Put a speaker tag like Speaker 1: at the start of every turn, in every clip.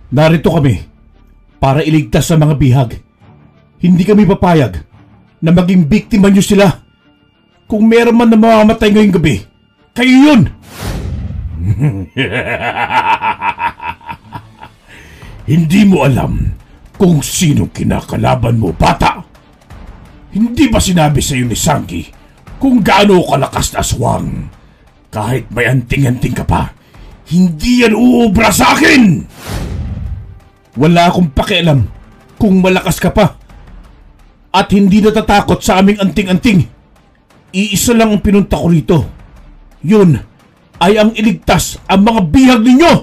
Speaker 1: Narito kami para iligtas sa mga bihag. Hindi kami papayag na maging biktima niyo sila. Kung meron man na mamamatay ngayong gabi, kayo yun! Hindi mo alam kung sino kinakalaban mo, bata! Hindi ba sinabi sa iyo ni Sangki kung gaano kalakas na aswang? Kahit may anting-anting ka pa, hindi yan uubra sa akin! Wala akong pakialam kung malakas ka pa at hindi natatakot sa aming anting-anting. Iisa lang ang pinunta ko rito. Yun ay ang iligtas ang mga bihag ninyo!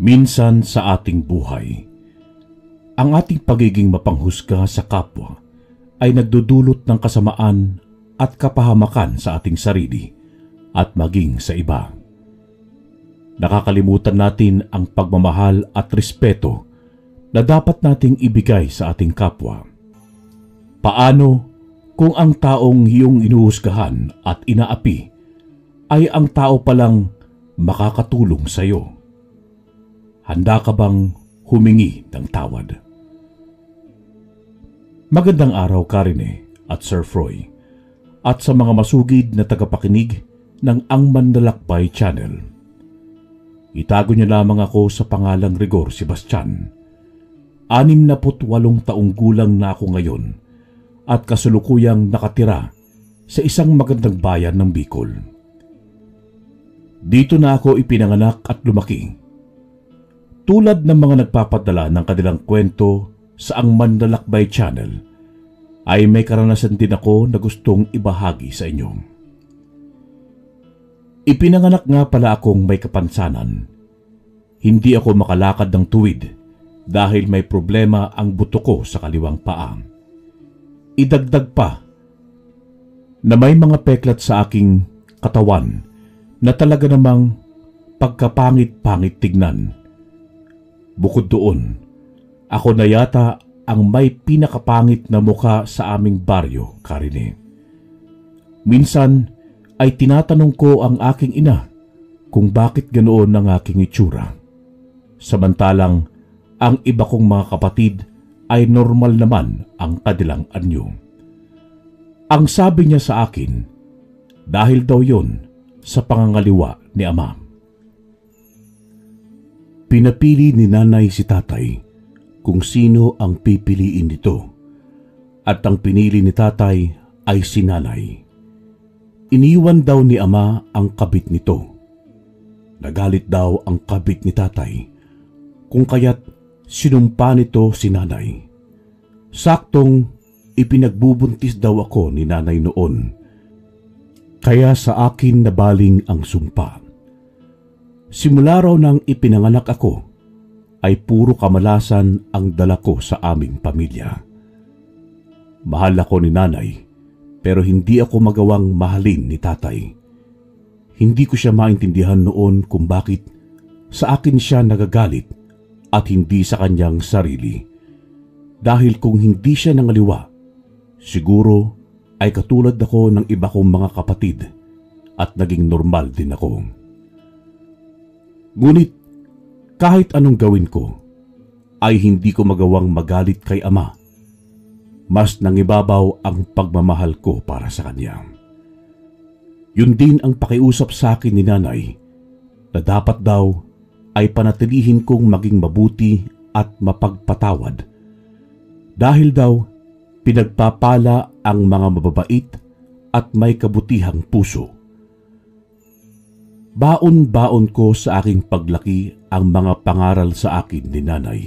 Speaker 1: Minsan sa ating buhay, ang ating pagiging mapanghusga sa kapwa ay nagdudulot ng kasamaan at kapahamakan sa ating sarili at maging sa iba. Nakakalimutan natin ang pagmamahal at respeto na dapat nating ibigay sa ating kapwa. Paano kung ang taong iyong inuhusgahan at inaapi ay ang tao palang makakatulong sa iyo? Handa ka bang humingi ng tawad? Magandang araw, Karine at Sir Froy, at sa mga masugid na tagapakinig ng Ang Manlalakbay Channel. Itago niyo lamang ako sa pangalang Rigor Sebastian. 68 taong gulang na ako ngayon at kasulukuyang nakatira sa isang magandang bayan ng Bicol. Dito na ako ipinanganak at lumaki. Tulad ng mga nagpapadala ng kanilang kwento sa Ang Manlalakbay Channel, ay may karanasan din ako na gustong ibahagi sa inyo. Ipinanganak nga pala akong may kapansanan. Hindi ako makalakad ng tuwid dahil may problema ang buto ko sa kaliwang paa. Idagdag pa na may mga peklat sa aking katawan na talaga namang pagkapangit-pangit tignan. Bukod doon, ako na yata ang may pinakapangit na mukha sa aming baryo, Karine. Minsan ay tinatanong ko ang aking ina kung bakit ganoon ang aking itsura. Samantalang ang iba kong mga kapatid ay normal naman ang kanilang anyo. Ang sabi niya sa akin, dahil daw yon sa pangangaliwa ni Ama. Pinapili ni nanay si tatay kung sino ang pipiliin nito, at ang pinili ni tatay ay si nanay. Iniwan daw ni Ama ang kabit nito. Nagalit daw ang kabit ni tatay, kung kaya't sinumpa nito si nanay. Saktong ipinagbubuntis daw ako ni nanay noon, kaya sa akin nabaling ang sumpa. Simula raw nang ipinanganak ako, ay puro kamalasan ang dala ko sa aming pamilya. Mahal ako ni nanay, pero hindi ako magawang mahalin ni tatay. Hindi ko siya maintindihan noon kung bakit sa akin siya nagagalit at hindi sa kanyang sarili. Dahil kung hindi siya nangaliwa, siguro ay katulad ako ng iba kong mga kapatid at naging normal din ako. Ngunit kahit anong gawin ko, ay hindi ko magawang magalit kay Ama. Mas nangibabaw ang pagmamahal ko para sa kanya. Yun din ang pakiusap sa akin ni nanay na dapat daw ay panatilihin kong maging mabuti at mapagpatawad. Dahil daw pinagpapala ang mga mababait at may kabutihang puso. Baon-baon ko sa aking paglaki ang mga pangaral sa akin ni nanay.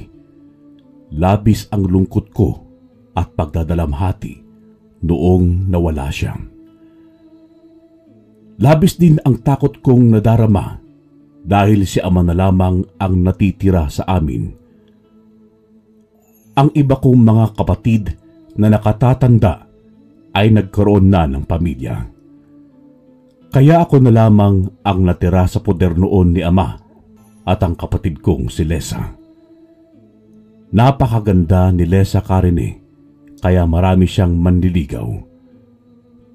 Speaker 1: Labis ang lungkot ko at pagdadalamhati noong nawala siya. Labis din ang takot kong nadarama dahil si Ama na lamang ang natitira sa amin. Ang iba kong mga kapatid na nakatatanda ay nagkaroon na ng pamilya. Kaya ako na lamang ang natira sa poder noon ni Ama at ang kapatid kong si Lesa. Napakaganda ni Lesa, Karine, kaya marami siyang manliligaw.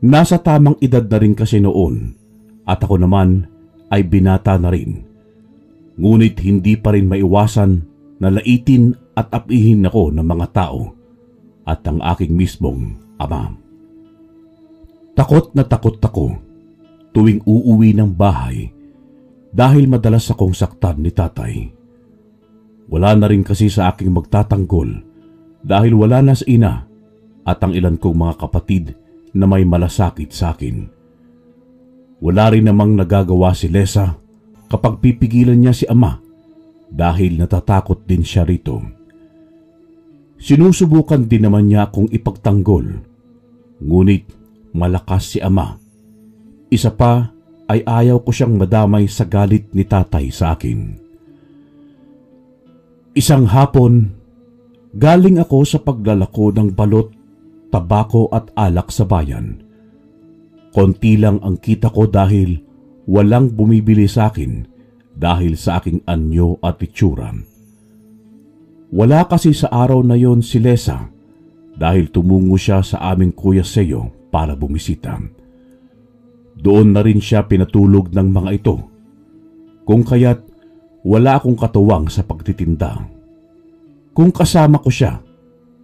Speaker 1: Nasa tamang edad na rin kasi noon at ako naman ay binata na rin. Ngunit hindi pa rin maiwasan na laitin at apihin ako ng mga tao at ang aking mismong ama. Takot na takot ako tuwing uuwi ng bahay dahil madalas akong saktan ni tatay. Wala na rin kasi sa aking magtatanggol dahil wala na sa ina at ang ilan kong mga kapatid na may malasakit sa akin. Wala rin namang nagagawa si Lesa kapag pipigilan niya si ama dahil natatakot din siya rito. Sinusubukan din naman niya akong ipagtanggol, ngunit malakas si ama. Isa pa ay ayaw ko siyang madamay sa galit ni tatay sa akin. Isang hapon, galing ako sa paglalako ng balot, tabako at alak sa bayan. Konti lang ang kita ko dahil walang bumibili sa akin dahil sa aking anyo at itsura. Wala kasi sa araw na yon si Lesa dahil tumungo siya sa aming Kuya Seo para bumisita. Doon na rin siya pinatulog ng mga ito, kung kaya't wala akong katuwang sa pagtitinda. Kung kasama ko siya,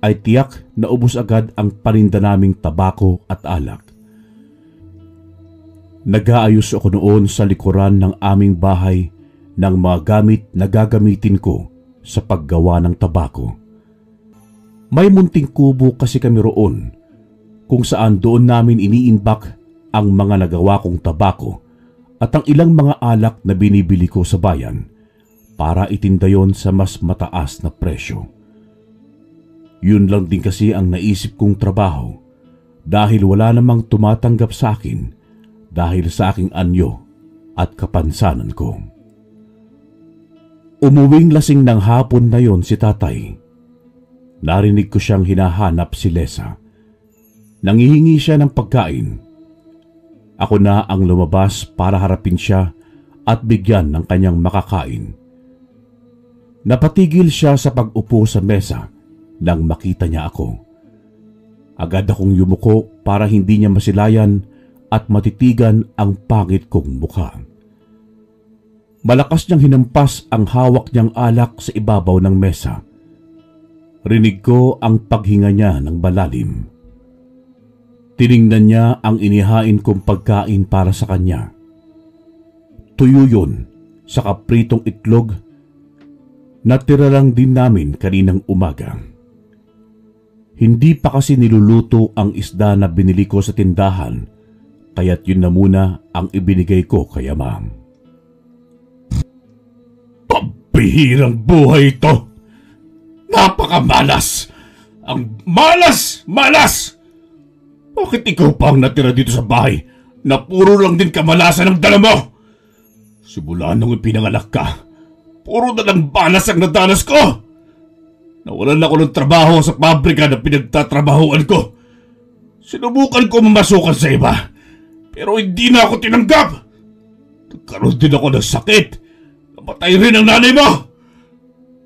Speaker 1: ay tiyak na ubos agad ang paninda naming tabako at alak. Nag-aayos ako noon sa likuran ng aming bahay ng mga gamit na gagamitin ko sa paggawa ng tabako. May munting kubo kasi kami roon kung saan doon namin iniimbak ang mga nagawa kong tabako at ang ilang mga alak na binibili ko sa bayan para itinda yon sa mas mataas na presyo. Yun lang din kasi ang naisip kong trabaho dahil wala namang tumatanggap sa akin dahil sa aking anyo at kapansanan ko. Umuwing lasing ng hapon na yon si tatay. Narinig ko siyang hinahanap si Lesa. Nangihingi siya ng pagkain. Ako na ang lumabas para harapin siya at bigyan ng kanyang makakain. Napatigil siya sa pag-upo sa mesa nang makita niya ako. Agad akong yumuko para hindi niya masilayan at matitigan ang pangit kong mukha. Malakas niyang hinampas ang hawak niyang alak sa ibabaw ng mesa. Rinig ko ang paghinga niya ng malalim. Tiningnan niya ang inihain kong pagkain para sa kanya. Tuyo yun sa kapritong itlog na tira lang din namin kaninang umaga. Hindi pa kasi niluluto ang isda na binili ko sa tindahan, kaya't yun na muna ang ibinigay ko kay ama. Pambihirang buhay ito! Napakamalas! Ang malas! Bakit ikaw pa ang natira dito sa bahay na puro lang din kamalasan ang dala mo? Simula nung ipinanganak ka, puro na lang balas ang nadanas ko! Nawalan ako ng trabaho sa pabrika na pinagtatrabahoan ko. Sinubukan ko mamasukan sa iba, pero hindi na ako tinanggap. Nagkaroon din ako ng sakit. Namatay rin ang nanay mo.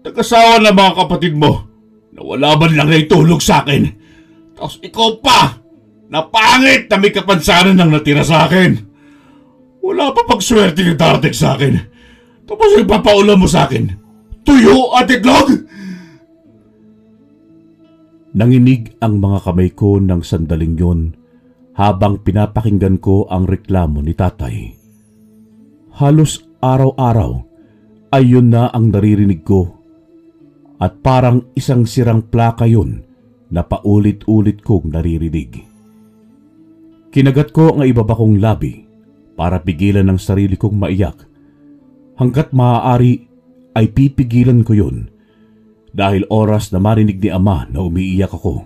Speaker 1: Nag-asawa na mga kapatid mo na wala man lang na itulog sa akin. Tapos ikaw pa, na pangit na may kapansanan ang natira sa akin. Wala pa pagswerte na darating sa akin. Tapos ipapaulam mo sa akin, tuyo at itlog? Nanginig ang mga kamay ko ng sandaling yon habang pinapakinggan ko ang reklamo ni tatay. Halos araw-araw ay yun na ang naririnig ko at parang isang sirang plaka yun na paulit-ulit kong naririnig. Kinagat ko ang ibaba kong labi para pigilan ang sarili kong maiyak. Hanggat maaari ay pipigilan ko yun dahil oras na marinig ni ama na umiiyak ako,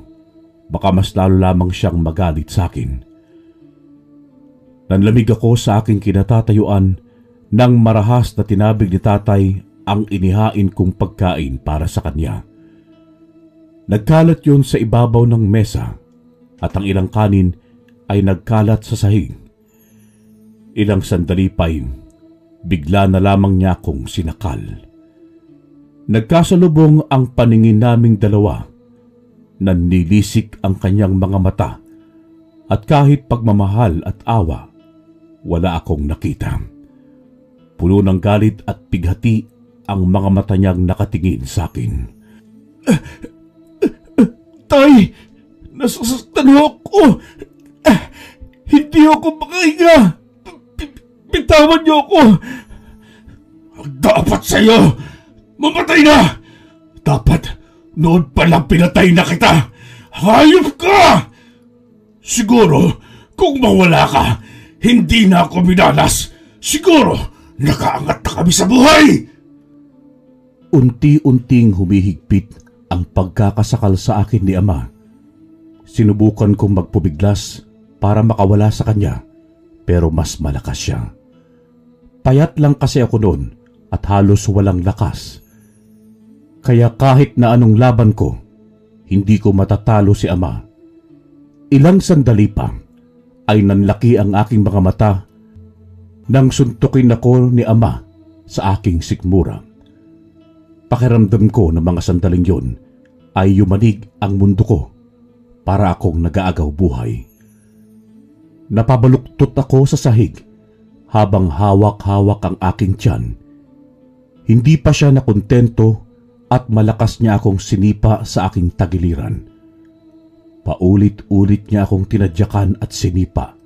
Speaker 1: baka mas lalo lamang siyang magalit sa akin. Nanlamig ako sa aking kinatatayuan nang marahas na tinabig ni tatay ang inihain kong pagkain para sa kanya. Nagkalat yun sa ibabaw ng mesa at ang ilang kanin ay nagkalat sa sahig. Ilang sandali pa'y bigla na lamang niya akong sinakal. Nagkasalubong ang paningin naming dalawa. Nannilisik ang kanyang mga mata at kahit pagmamahal at awa, wala akong nakita. Puno ng galit at pighati ang mga mata niyang nakatingin sa akin. Tay, nasasaktan ako. Hindi ako makahinga. Bitawan niyo ako. Dapat sa'yo, mamatay na. Dapat noon pa lang pinatay na kita. Hayop ka! Siguro, kung mawala ka, hindi na ako minalas. Siguro, nakaangat na kami sa buhay. Unti-unting humihigpit ang pagkakasakal sa akin ni Ama. Sinubukan kong magpubiglas para makawala sa kanya, pero mas malakas siya. Payat lang kasi ako noon at halos walang lakas. Kaya kahit na anong laban ko, hindi ko matatalo si Ama. Ilang sandali pa ay nanlaki ang aking mga mata nang suntukin ako ni Ama sa aking sikmura. Pakiramdam ko na mga sandaling yon ay yumanig ang mundo ko para akong nag-aagaw buhay. Napabaluktot ako sa sahig habang hawak-hawak ang aking tiyan. Hindi pa siya nakontento at malakas niya akong sinipa sa aking tagiliran. Paulit-ulit niya akong tinadyakan at sinipa.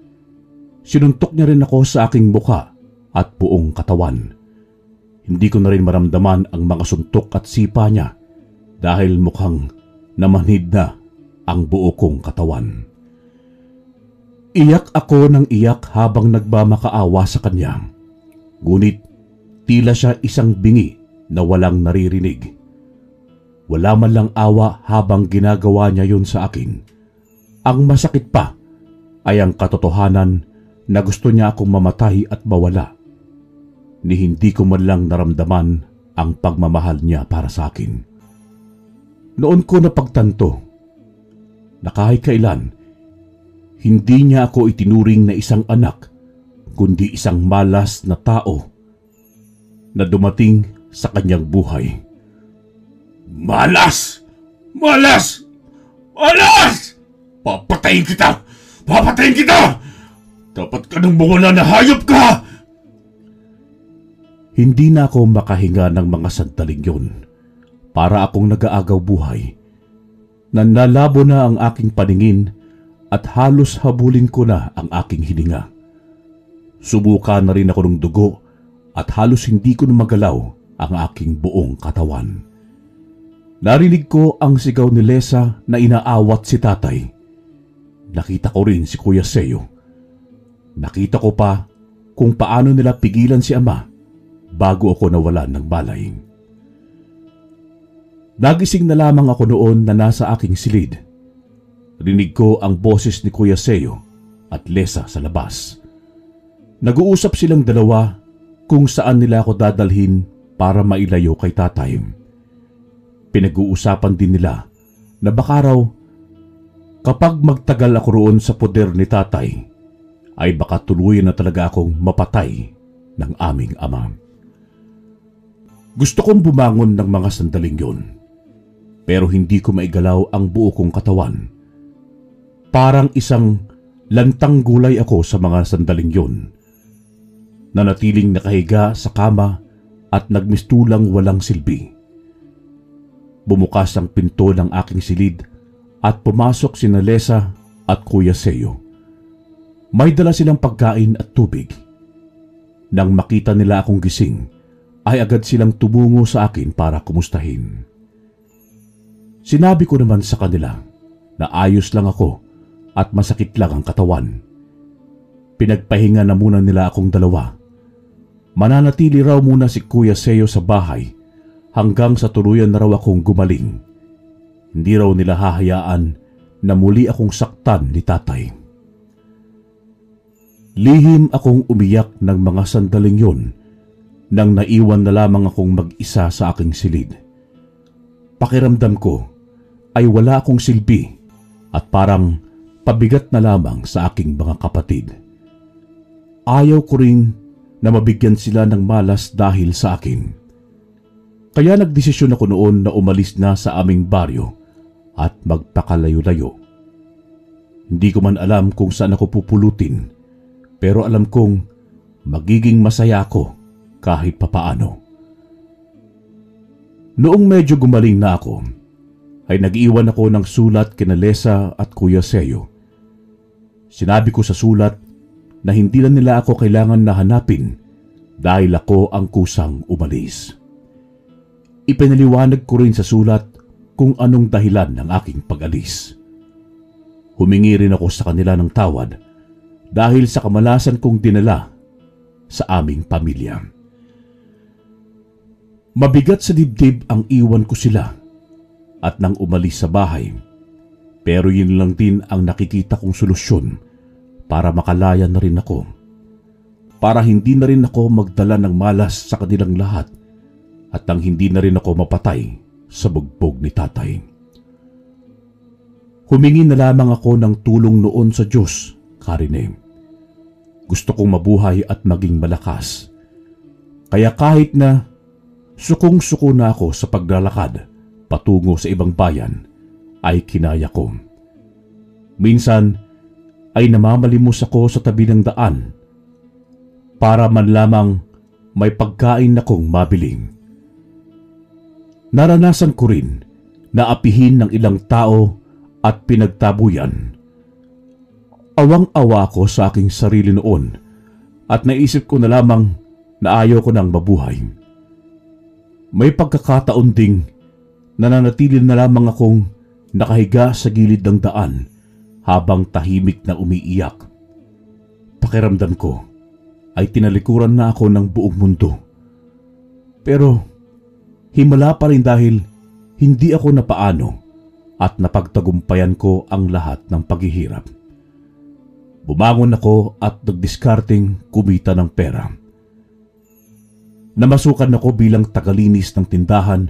Speaker 1: Sinuntok niya rin ako sa aking muka at buong katawan. Hindi ko na rin maramdaman ang mga suntok at sipa niya dahil mukhang namanhid na ang buo kong katawan. Iyak ako ng iyak habang nagmamakaawa sa kanya. Ngunit tila siya isang bingi na walang naririnig. Wala man lang awa habang ginagawa niya yun sa akin. Ang masakit pa ay ang katotohanan na gusto niya akong mamatay at mawala. Ni hindi ko man lang naramdaman ang pagmamahal niya para sa akin. Noon ko napagtanto na kahit kailan, hindi niya ako itinuring na isang anak, kundi isang malas na tao na dumating sa kanyang buhay. Malas! Malas! Malas! Papatayin kita! Papatayin kita! Dapat ka nang mawala na hayop ka! Hindi na ako makahinga ng mga sandaling yun. Para akong nag-aagaw buhay. Nanlalabo na ang aking paningin at halos habulin ko na ang aking hininga. Subukan na rin ako ng dugo at halos hindi ko na magalaw ang aking buong katawan. Narinig ko ang sigaw ni Lesa na inaawat si tatay. Nakita ko rin si Kuya Seo. Nakita ko pa kung paano nila pigilan si Ama bago ako nawalan ng balay. Nagising na lamang ako noon na nasa aking silid. Rinig ko ang boses ni Kuya Seo at Lesa sa labas. Nag-uusap silang dalawa kung saan nila ako dadalhin para mailayo kay tatay. Pinag-uusapan din nila na baka raw kapag magtagal ako roon sa poder ni tatay, ay baka tuluyan na talaga akong mapatay ng aming ama. Gusto kong bumangon ng mga sandaling yon, pero hindi ko maigalaw ang buo kong katawan. Parang isang lantang gulay ako sa mga sandaling yon, nanatiling nakahiga sa kama at nagmistulang walang silbi. Bumukas ang pinto ng aking silid at pumasok sina Lesa at Kuya Seo. May dala silang pagkain at tubig. Nang makita nila akong gising, ay agad silang tumungo sa akin para kumustahin. Sinabi ko naman sa kanila na ayos lang ako at masakit lang ang katawan. Pinagpahinga na muna nila akong dalawa. Mananatili raw muna si Kuya Seo sa bahay hanggang sa tuluyan na raw akong gumaling. Hindi raw nila hahayaan na muli akong saktan ni tatay. Lihim akong umiyak ng mga sandaling yon nang naiwan na lamang akong mag-isa sa aking silid. Pakiramdam ko ay wala akong silbi at parang pabigat na lamang sa aking mga kapatid. Ayaw ko rin na mabigyan sila ng malas dahil sa akin. Kaya nagdesisyon ako noon na umalis na sa aming baryo at magpakalayo-layo. Hindi ko man alam kung saan ako pupulutin, pero alam kong magiging masaya ako kahit papaano. Noong medyo gumaling na ako, ay nag-iwan ako ng sulat kina Lesa at Kuya Seo. Sinabi ko sa sulat na hindi na nila ako kailangan na hanapin dahil ako ang kusang umalis. Ipinaliwanag ko rin sa sulat kung anong dahilan ng aking pag-alis. Humingi rin ako sa kanila ng tawad dahil sa kamalasan kong dinala sa aming pamilya. Mabigat sa dibdib ang iwan ko sila at nang umalis sa bahay, pero yun lang din ang nakikita kong solusyon para makalaya na rin ako, para hindi na rin ako magdala ng malas sa kanilang lahat at nang hindi na rin ako mapatay sa bugbog ni tatay. Humingi na lamang ako ng tulong noon sa Diyos, Karine. Gusto kong mabuhay at maging malakas. Kaya kahit na sukong-suko na ako sa paglalakad patungo sa ibang bayan, ay kinaya ko. Minsan ay namamalimos ako sa tabi ng daan para man lamang may pagkain akong mabiling. Naranasan ko rin na apihin ng ilang tao at pinagtabuyan. Awang-awa ako sa aking sarili noon at naisip ko na lamang na ayaw ko nang mabuhay. May pagkakataon ding nananatili na lamang akong nakahiga sa gilid ng daan habang tahimik na umiiyak. Pakiramdam ko ay tinalikuran na ako ng buong mundo. Pero himala pa rin dahil hindi ako napaano at napagtagumpayan ko ang lahat ng paghihirap. Bumangon ako at nagdiskarteng kumita ng pera. Namasukan ako bilang tagalinis ng tindahan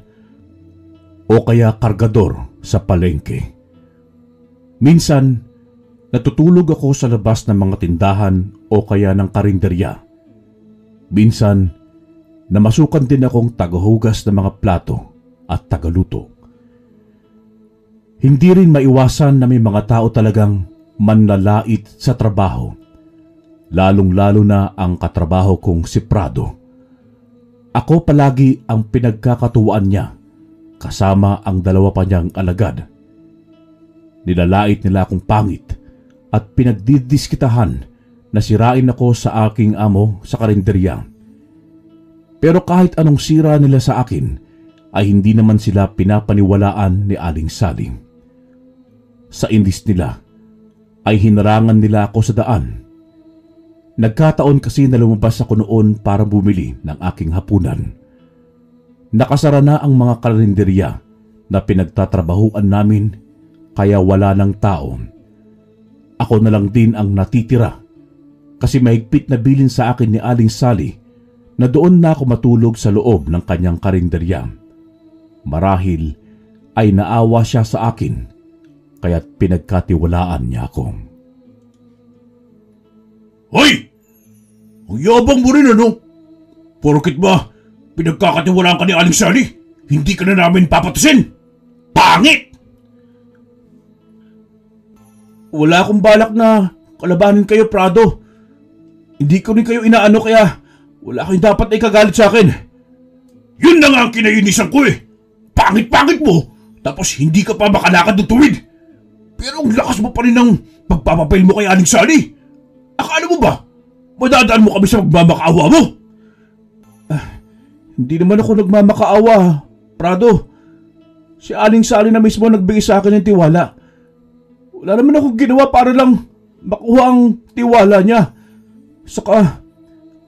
Speaker 1: o kaya kargador sa palengke. Minsan, natutulog ako sa labas ng mga tindahan o kaya ng karinderya. Minsan, namasukan din akong tagahugas ng mga plato at tagaluto. Hindi rin maiwasan na may mga tao talagang manlalait sa trabaho, lalong-lalo na ang katrabaho kong si Prado. Ako palagi ang pinagkakatuwaan niya kasama ang dalawa pa niyang alagad. Nilalait nila akong pangit at pinagdidiskitahan na sirain ako sa aking amo sa karinderya. Pero kahit anong sira nila sa akin ay hindi naman sila pinapaniwalaan ni Aling Sally. Sa indis nila ay hinarangan nila ako sa daan. Nagkataon kasi na lumabas ako noon para bumili ng aking hapunan. Nakasara na ang mga karinderya na pinagtatrabahuan namin kaya wala ng tao. Ako na lang din ang natitira kasi mahigpit na bilin sa akin ni Aling Sally na doon na ako matulog sa loob ng kanyang karinderya. Marahil ay naawa siya sa akin kaya't pinagkatiwalaan niya ako.
Speaker 2: Hoy! Ang yabang mo rin ano? Porkit ba pinagkakatiwalaan ka ni Aling Sally, hindi ka na namin papatusin? Pangit!
Speaker 1: Wala akong balak na kalabanin kayo, Prado. Hindi ko rin kayo inaano kaya wala kayong dapat na ikagalit sa akin.
Speaker 2: Yun na nga ang kinayunisan ko eh. Pangit-pangit mo, tapos hindi ka pa makalakad ng tuwid. Pero ang lakas mo pa rin ng pagpapapail mo kay Aling Sally. Akala mo ba, madadaan mo kami sa magmamakaawa mo?
Speaker 1: Hindi naman ako nagmamakaawa, Prado. Si Aling Sally na mismo nagbigay sa akin ng tiwala. Wala naman akong ginawa para lang makuha ang tiwala niya. Saka,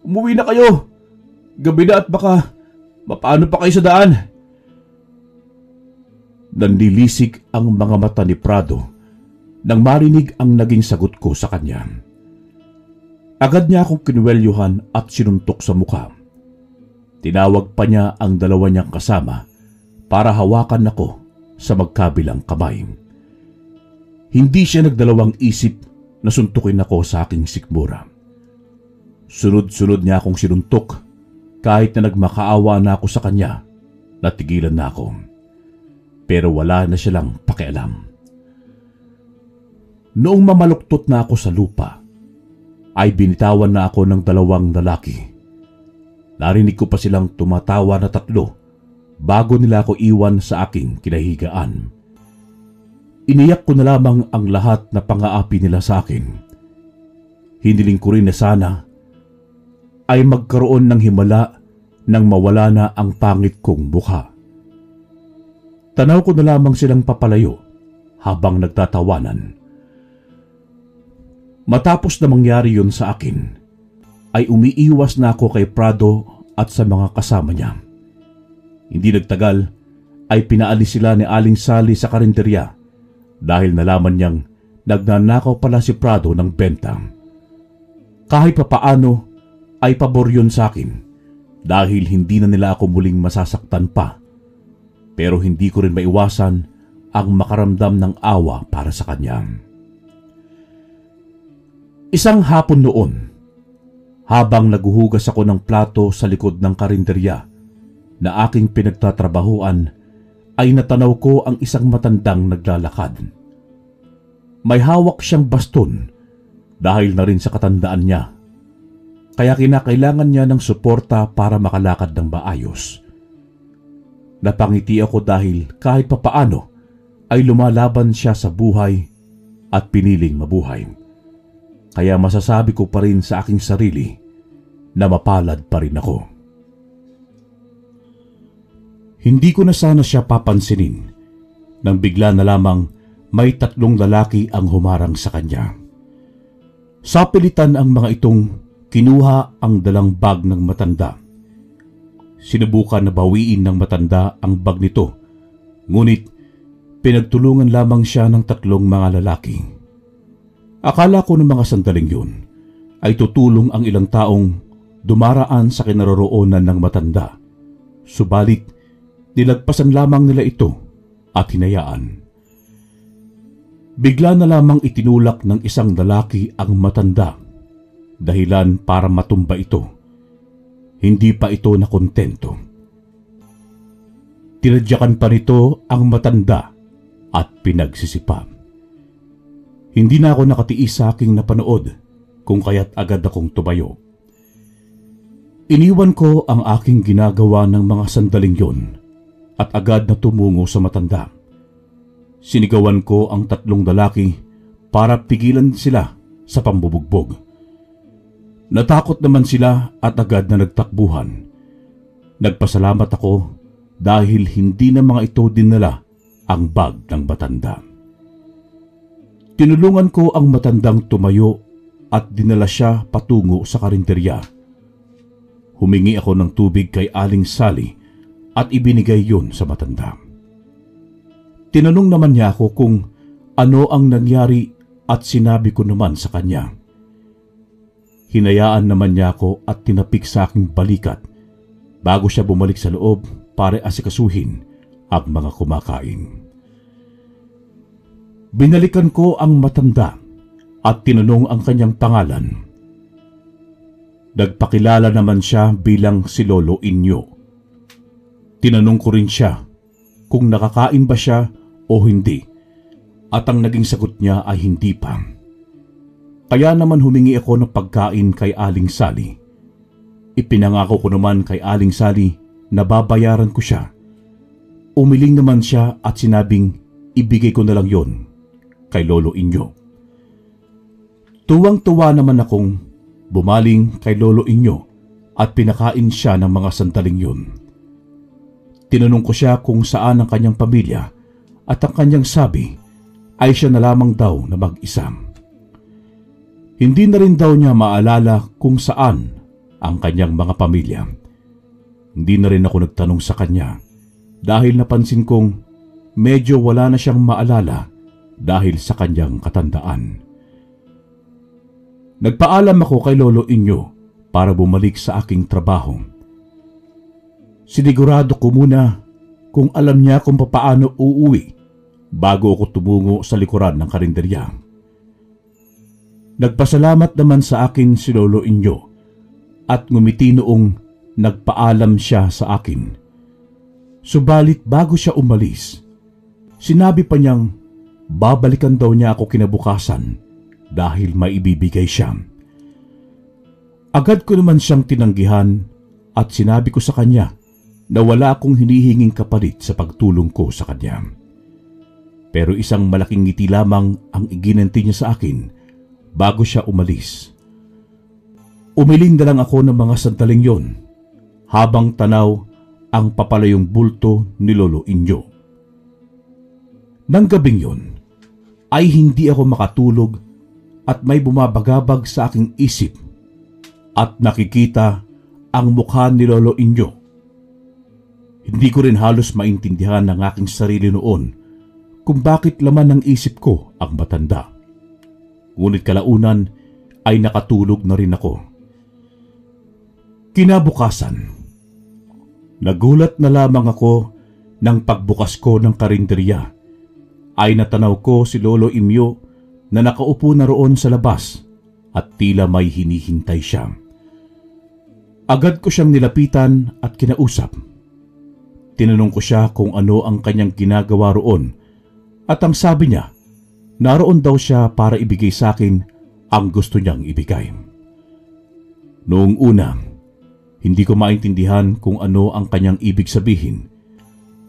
Speaker 1: umuwi na kayo. Gabi na at baka mapaano pa kayo sa daan. Nanlilisik ang mga mata ni Prado nang marinig ang naging sagot ko sa kanya. Agad niya akong kinuwelyuhan at sinuntok sa mukha. Tinawag pa niya ang dalawa niyang kasama para hawakan ako sa magkabilang kamay. Hindi siya nagdalawang isip na suntukin ako sa aking sikmura. Sunod-sunod niya akong sinuntok kahit na nagmakaawa na ako sa kanya, natigilan na ako. Pero wala na siya lang pakialam. Noong mamaluktot na ako sa lupa, ay binitawan na ako ng dalawang lalaki. Narinig ko pa silang tumatawa na tatlo bago nila ako iwan sa aking kinahigaan. Iniyak ko na lamang ang lahat na pang-aapi nila sa akin. Hiniling ko rin na sana ay magkaroon ng himala nang mawala na ang pangit kong mukha. Tanaw ko na lamang silang papalayo habang nagtatawanan. Matapos na mangyari yun sa akin, ay umiiwas na ako kay Prado at sa mga kasama niya. Hindi nagtagal ay pinaalis sila ni Aling Sally sa karinderya dahil nalaman niyang nagnanakaw pala si Prado ng benta. Kahit papaano ay pabor yun sa akin dahil hindi na nila ako muling masasaktan pa. Pero hindi ko rin maiwasan ang makaramdam ng awa para sa kanya. Isang hapon noon, habang naguhugas ako ng plato sa likod ng karinderya na aking pinagtatrabahuan, ay natanaw ko ang isang matandang naglalakad. May hawak siyang baston dahil na rin sa katandaan niya, kaya kinakailangan niya ng suporta para makalakad ng maayos. Napangiti ako dahil kahit papaano ay lumalaban siya sa buhay at piniling mabuhay. Kaya masasabi ko pa rin sa aking sarili na mapalad pa rin ako. Hindi ko na sana siya papansinin nang bigla na lamang may 3 lalaki ang humarang sa kanya. Sa pilitan ang mga itong kinuha ang dalang bag ng matanda. Sinubukan na bawiin ng matanda ang bag nito, ngunit pinagtulungan lamang siya ng 3 mga lalaki. Akala ko ng mga sandaling yun ay tutulong ang ilang taong dumaraan sa kinaroroonan ng matanda. Subalit, nilagpasan lamang nila ito at hinayaan. Bigla na lamang itinulak ng isang lalaki ang matanda, dahilan para matumba ito. Hindi pa ito nakontento. Tinadyakan pa nito ang matanda at pinagsisipa. Hindi na ako nakatiis sa aking napanood, kung kaya't agad akong tumayo. Iniwan ko ang aking ginagawa ng mga sandaling yon at agad na tumungo sa matanda. Sinigawan ko ang 3 lalaki para pigilan sila sa pambubugbog. Natakot naman sila at agad na nagtakbuhan. Nagpasalamat ako dahil hindi na mga ito dinala ang bag ng matanda. Tinulungan ko ang matandang tumayo at dinala siya patungo sa karinderya. Humingi ako ng tubig kay Aling Sally at ibinigay yun sa matanda. Tinanong naman niya ako kung ano ang nangyari at sinabi ko naman sa kanya. Hinayaan naman niya ako at tinapik sa aking balikat bago siya bumalik sa loob para asikasuhin ang mga kumakain. Binalikan ko ang matanda at tinanong ang kanyang pangalan. Nagpakilala naman siya bilang si Lolo Inyo. Tinanong ko rin siya kung nakakain ba siya o hindi, at ang naging sagot niya ay hindi pa. Kaya naman humingi ako ng pagkain kay Aling Sally. Ipinangako ko naman kay Aling Sally na babayaran ko siya. Umiling naman siya at sinabing ibigay ko na lang yon kay Lolo Inyo. Tuwang-tuwa naman akong bumaling kay Lolo Inyo at pinakain siya ng mga sandaling yun. Tinanong ko siya kung saan ang kanyang pamilya at ang kanyang sabi ay siya na lamang daw na mag-isa. Hindi na rin daw niya maalala kung saan ang kanyang mga pamilya. Hindi na rin ako nagtanong sa kanya dahil napansin kong medyo wala na siyang maalala dahil sa kanyang katandaan. Nagpaalam ako kay Lolo Inyo para bumalik sa aking trabaho. Sinigurado ko muna kung alam niya kung papaano uuwi bago ako tumungo sa likuran ng karinderya. Nagpasalamat naman sa akin si Lolo Inyo at ngumiti noong nagpaalam siya sa akin. Subalit bago siya umalis, sinabi pa niyang babalikan daw niya ako kinabukasan dahil may ibibigay siya. Agad ko naman siyang tinanggihan at sinabi ko sa kanya na wala akong hinihinging kapalit sa pagtulong ko sa kanya. Pero isang malaking ngiti lamang ang iginanti niya sa akin bago siya umalis. Umiling na lang ako ng mga sandaling yon habang tanaw ang papalayong bulto ni Lolo Inyo. Nang gabing yon ay hindi ako makatulog at may bumabagabag sa aking isip at nakikita ang mukha ni Lolo Inyo. Hindi ko rin halos maintindihan ng aking sarili noon kung bakit laman ng isip ko ang matanda. Ngunit kalaunan ay nakatulog na rin ako. Kinabukasan, nagulat na lamang ako nang pagbukas ko ng karinderya ay natanaw ko si Lolo Imyo na nakaupo na roon sa labas at tila may hinihintay siya. Agad ko siyang nilapitan at kinausap. Tinanong ko siya kung ano ang kanyang ginagawa roon at ang sabi niya, naroon daw siya para ibigay sa akin ang gusto niyang ibigay. Noong una, hindi ko maintindihan kung ano ang kanyang ibig sabihin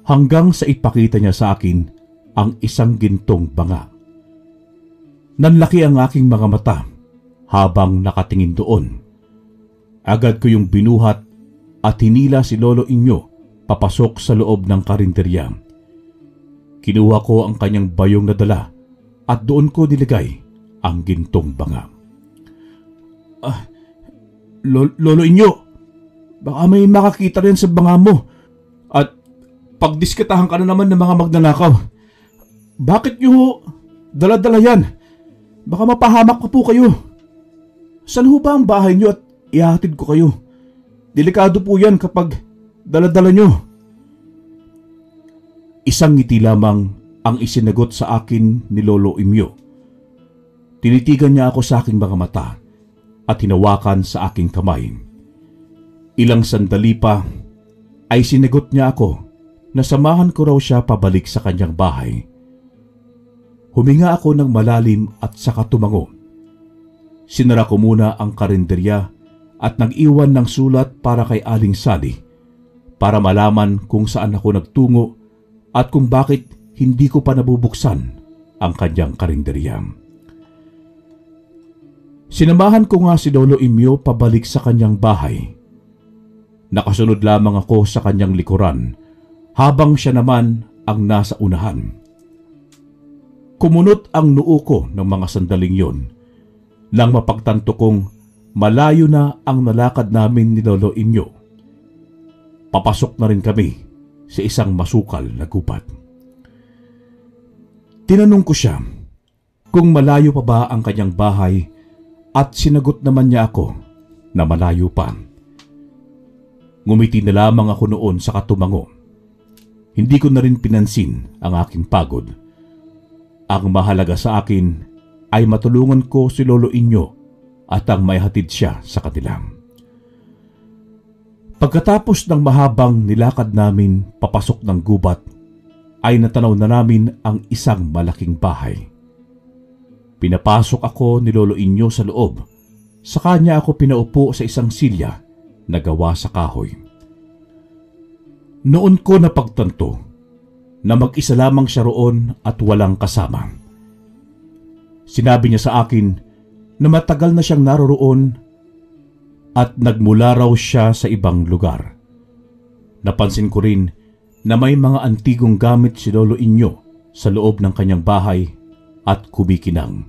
Speaker 1: hanggang sa ipakita niya sa akin ang isang gintong banga. Nanlaki ang aking mga mata habang nakatingin doon. Agad ko yung binuhat at hinila si Lolo Inyo papasok sa loob ng karinderya. Kinuha ko ang kanyang bayong na dala at doon ko nilagay ang gintong banga. Lolo Inyo, baka may makakita rin sa banga mo at pagdiskitahan ka na naman ng mga magnanakaw. Bakit nyo dala-dala yan? Baka mapahamak ko po kayo. Saan ho ba ang bahay nyo at ihahatid ko kayo? Delikado po yan kapag dala-dala nyo. Isang ngiti lamang ang isinagot sa akin ni Lolo Imyo. Tinitigan niya ako sa aking mga mata at hinawakan sa aking kamay. Ilang sandali pa ay sinagot niya ako na samahan ko raw siya pabalik sa kanyang bahay. Huminga ako ng malalim at saka tumango. Sinara ko muna ang karinderya at nag-iwan ng sulat para kay Aling Sally para malaman kung saan ako nagtungo at kung bakit hindi ko pa nabubuksan ang kanyang karinderya. Sinamahan ko nga si Lolo Imyo pabalik sa kanyang bahay. Nakasunod lamang ako sa kanyang likuran habang siya naman ang nasa unahan. Kumunot ang noo ko ng mga sandaling yon nang mapagtanto kong malayo na ang nalakad namin ni Lolo Inyo. Papasok na rin kami sa isang masukal na gubat. Tinanong ko siya kung malayo pa ba ang kanyang bahay at sinagot naman niya ako na malayo pa. Ngumiti na lamang ako noon sa katumango. Hindi ko na rin pinansin ang aking pagod. Ang mahalaga sa akin ay matulungan ko si Lolo Inyo at ang maihatid siya sa kanila. Pagkatapos ng mahabang nilakad namin papasok ng gubat, ay natanaw na namin ang isang malaking bahay. Pinapasok ako ni Lolo Inyo sa loob. Sa kanya ako pinaupo sa isang silya na gawa sa kahoy. Noon ko napagtanto na mag-isa lamang siya roon at walang kasama. Sinabi niya sa akin na matagal na siyang naroroon at nagmula raw siya sa ibang lugar. Napansin ko rin na may mga antigong gamit si Lolo Inyo sa loob ng kanyang bahay at kumikinang.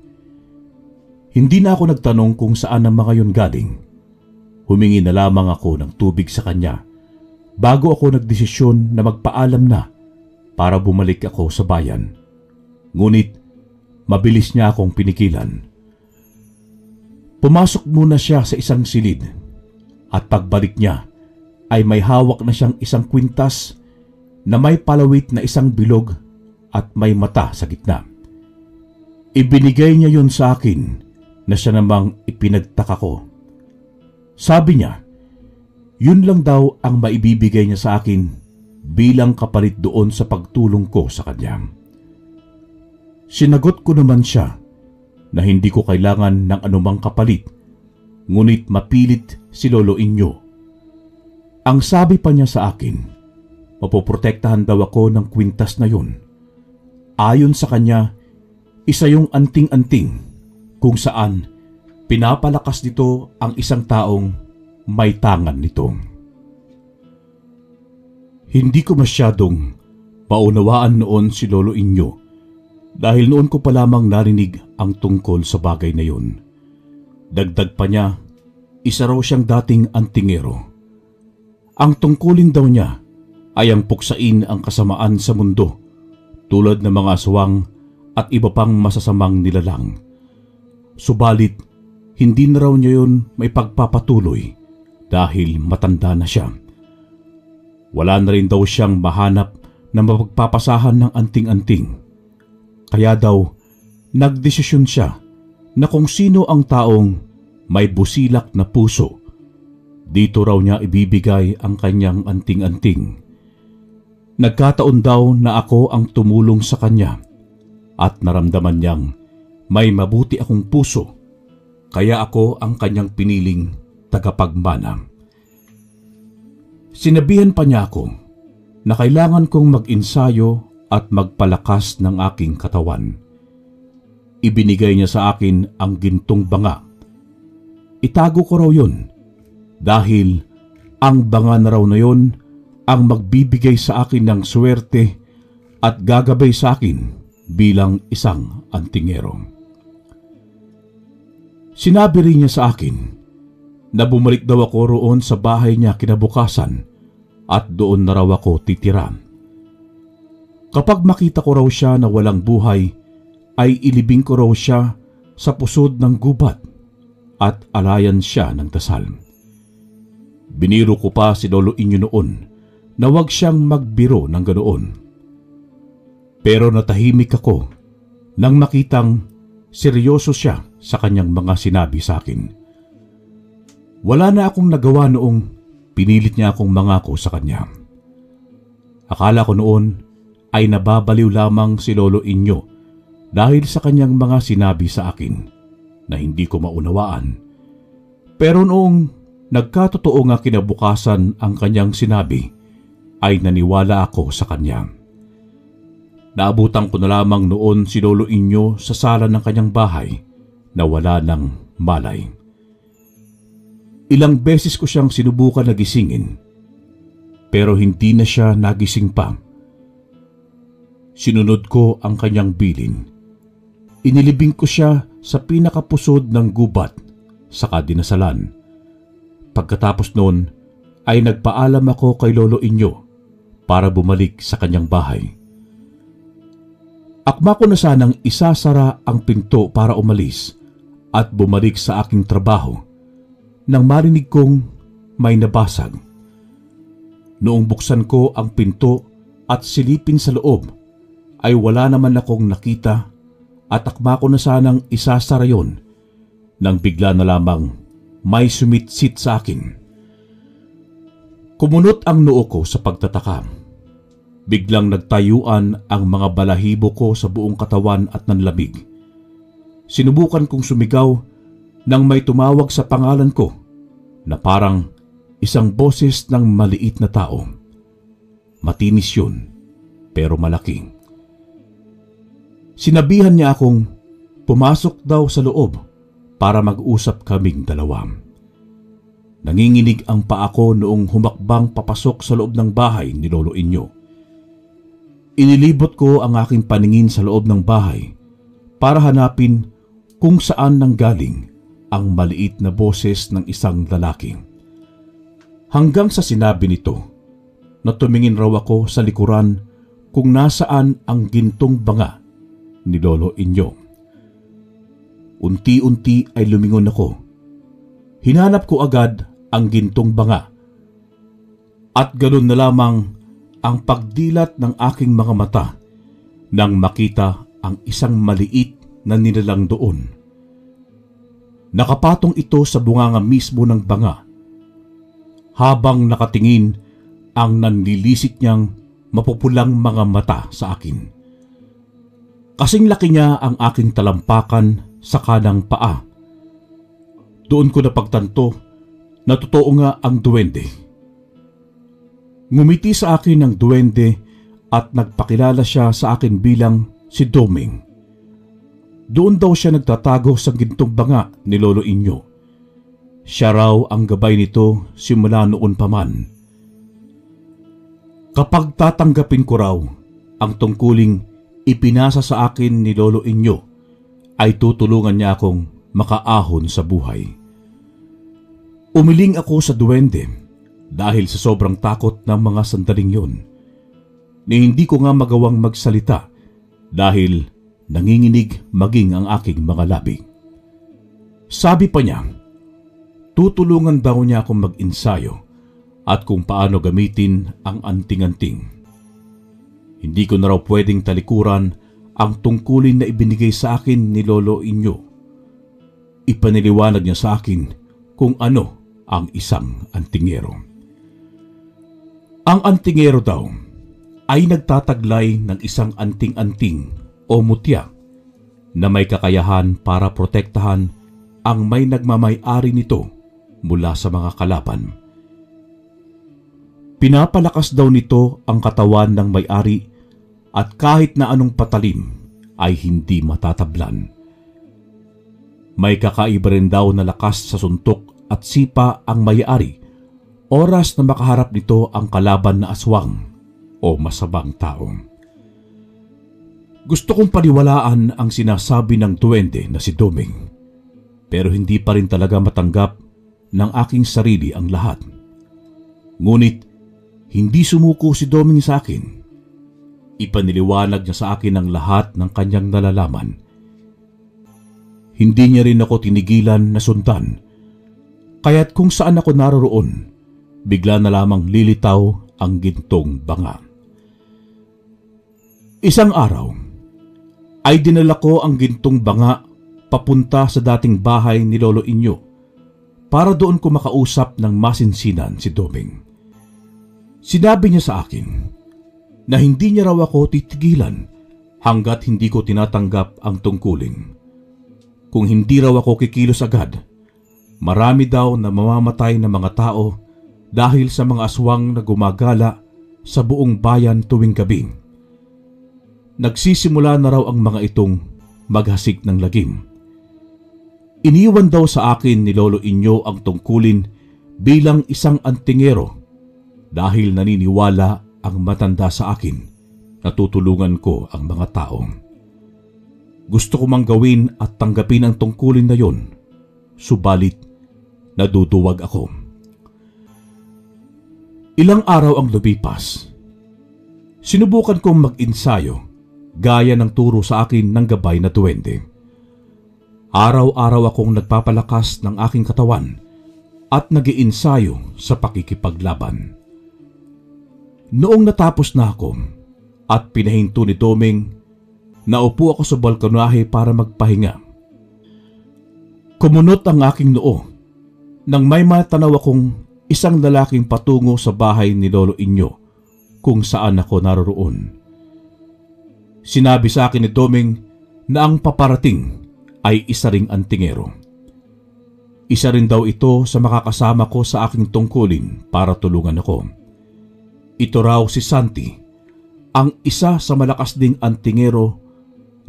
Speaker 1: Hindi na ako nagtanong kung saan ang mga yon galing. Humingi na lamang ako ng tubig sa kanya bago ako nagdesisyon na magpaalam na para bumalik ako sa bayan. Ngunit mabilis niya akong pinigilan. Pumasok muna siya sa isang silid at pagbalik niya ay may hawak na siyang isang kwintas na may palawit na isang bilog at may mata sa gitna. Ibinigay niya yun sa akin na siya namang ipinagtaka ko. Sabi niya, yun lang daw ang maibibigay niya sa akin bilang kapalit doon sa pagtulong ko sa kanya. Sinagot ko naman siya na hindi ko kailangan ng anumang kapalit, ngunit mapilit si Lolo Inyo. Ang sabi pa niya sa akin, mapoprotektahan daw ako ng kwintas na yun. Ayon sa kanya, isa yung anting-anting kung saan pinapalakas nito ang isang taong may tangan nito. Hindi ko masyadong maunawaan noon si Lolo Inyo dahil noon ko pa lamang narinig ang tungkol sa bagay na yun. Dagdag pa niya, isa raw siyang dating antingero. Ang tungkulin daw niya ay ang puksain ang kasamaan sa mundo tulad ng mga aswang at iba pang masasamang nilalang. Subalit, hindi na raw niya yun may pagpapatuloy dahil matanda na siya. Wala na rin daw siyang mahanap na mapagpapasahan ng anting-anting. Kaya daw, nagdesisyon siya na kung sino ang taong may busilak na puso, dito raw niya ibibigay ang kanyang anting-anting. Nagkataon daw na ako ang tumulong sa kanya at naramdaman niyang may mabuti akong puso, kaya ako ang kanyang piniling tagapagmana. Sinabihan pa niya ako na kailangan kong mag-insayo at magpalakas ng aking katawan. Ibinigay niya sa akin ang gintong banga. Itago ko raw yun dahil ang banga na raw na yun ang magbibigay sa akin ng swerte at gagabay sa akin bilang isang antingero. Sinabi rin niya sa akin na bumalik daw ako roon sa bahay niya kinabukasan at doon na raw ako titira. Kapag makita ko raw siya na walang buhay, ay ilibing ko raw siya sa pusod ng gubat at alayan siya ng dasal. Biniro ko pa si Lolo Inyo noon na huwag siyang magbiro ng ganoon. Pero natahimik ako nang makitang seryoso siya sa kanyang mga sinabi sa akin. Wala na akong nagawa noong pinilit niya akong mangako sa kanya. Akala ko noon ay nababaliw lamang si Lolo Inyo dahil sa kanyang mga sinabi sa akin na hindi ko maunawaan. Pero noong nagkatotoo nga kinabukasan ang kanyang sinabi, ay naniwala ako sa kanya. Naabutan ko na lamang noon si Lolo Inyo sa sala ng kanyang bahay na wala ng malay. Ilang beses ko siyang sinubukan na gisingin, pero hindi na siya nagising pa. Sinunod ko ang kanyang bilin. Inilibing ko siya sa pinakapusod ng gubat, saka dinasalan. Pagkatapos noon ay nagpaalam ako kay Lolo Inyo para bumalik sa kanyang bahay. Akma ko na sanang isasara ang pinto para umalis at bumalik sa aking trabaho nang marinig kong may nabasag. Noong buksan ko ang pinto at silipin sa loob, ay wala naman akong nakita at akma ko na sanang isasara yon nang bigla na lamang may sumitsit sa akin. Kumunot ang noo ko sa pagtataka. Biglang nagtayuan ang mga balahibo ko sa buong katawan at nanlamig. Sinubukan kong sumigaw nang may tumawag sa pangalan ko na parang isang boses ng maliit na tao. Matinis yun, pero malaki. Sinabihan niya akong pumasok daw sa loob para mag-usap kaming dalawa. Nanginginig ang paa ko noong humakbang papasok sa loob ng bahay ni Lolo Inyo. Inilibot ko ang aking paningin sa loob ng bahay para hanapin kung saan nanggaling ang maliit na boses ng isang lalaki. Hanggang sa sinabi nito na tumingin raw ako sa likuran kung nasaan ang gintong banga ni Lolo Inyo. Unti-unti ay lumingon ako. Hinanap ko agad ang gintong banga at ganoon na lamang ang pagdilat ng aking mga mata nang makita ang isang maliit na nilalang doon. Nakapatong ito sa bunganga mismo ng banga. Habang nakatingin ang nanlilisik niyang mapupulang mga mata sa akin. Kasing laki niya ang aking talampakan sa kanang paa. Doon ko napagtanto na totoo nga ang duwende. Ngumiti sa akin ng duwende at nagpakilala siya sa akin bilang si Doming. Doon daw siya nagtatago sa gintong banga ni Lolo Inyo. Siya raw ang gabay nito simula noon pa man. Kapag tatanggapin ko raw ang tungkuling ipinasa sa akin ni Lolo Inyo, ay tutulungan niya akong makaahon sa buhay. Umiling ako sa duwende dahil sa sobrang takot ng mga sandaling yun, ni hindi ko nga magawang magsalita dahil nanginginig maging ang aking mga labi. Sabi pa niya, tutulungan daw niya akong mag-ensayo at kung paano gamitin ang anting-anting. Hindi ko na raw pwedeng talikuran ang tungkulin na ibinigay sa akin ni Lolo Inyo. Ipaniliwanag niya sa akin kung ano ang isang antingero. Ang antingero daw ay nagtataglay ng isang anting-anting o mutya na may kakayahan para protektahan ang may nagmamay-ari nito mula sa mga kalaban. Pinapalakas daw nito ang katawan ng may-ari at kahit na anong patalim ay hindi matatablan. May kakaiba rin daw na lakas sa suntok at sipa ang may-ari oras na makaharap nito ang kalaban na aswang o masamang tao. Gusto kong paniwalaan ang sinasabi ng duwende na si Doming, pero hindi pa rin talaga matanggap ng aking sarili ang lahat. Ngunit hindi sumuko si Doming sa akin. Ipaniliwanag niya sa akin ang lahat ng kanyang nalalaman. Hindi niya rin ako tinigilan na sundan, kaya't kung saan ako naroroon, bigla na lamang lilitaw ang gintong banga. Isang araw ay dinala ko ang gintong banga papunta sa dating bahay ni Lolo Inyo para doon ko makausap ng masinsinan si Doming. Sinabi niya sa akin na hindi niya raw ako titigilan hanggat hindi ko tinatanggap ang tungkulin. Kung hindi raw ako kikilos agad, marami daw na mamamatay na mga tao dahil sa mga aswang na gumagala sa buong bayan tuwing gabi. Nagsisimula na raw ang mga itong maghasik ng lagim. Iniwan daw sa akin ni Lolo Inyo ang tungkulin bilang isang antingero dahil naniniwala ang matanda sa akin na tutulungan ko ang mga tao. Gusto ko mang gawin at tanggapin ang tungkulin na yon, subalit naduduwag ako. Ilang araw ang lumipas. Sinubukan kong mag-ensayo gaya ng turo sa akin ng gabay na duwende. Araw-araw akong nagpapalakas ng aking katawan at nag-iensayo sa pakikipaglaban. Noong natapos na ako at pinahinto ni Doming, naupo ako sa balkonahe para magpahinga. Kumunot ang aking noo nang may matanaw akong isang lalaking patungo sa bahay ni Lolo Inyo kung saan ako naroroon. Sinabi sa akin ni Doming na ang paparating ay isa ring antingero. Isa rin daw ito sa makakasama ko sa aking tungkulin para tulungan ako. Ito raw si Santi, ang isa sa malakas ding antingero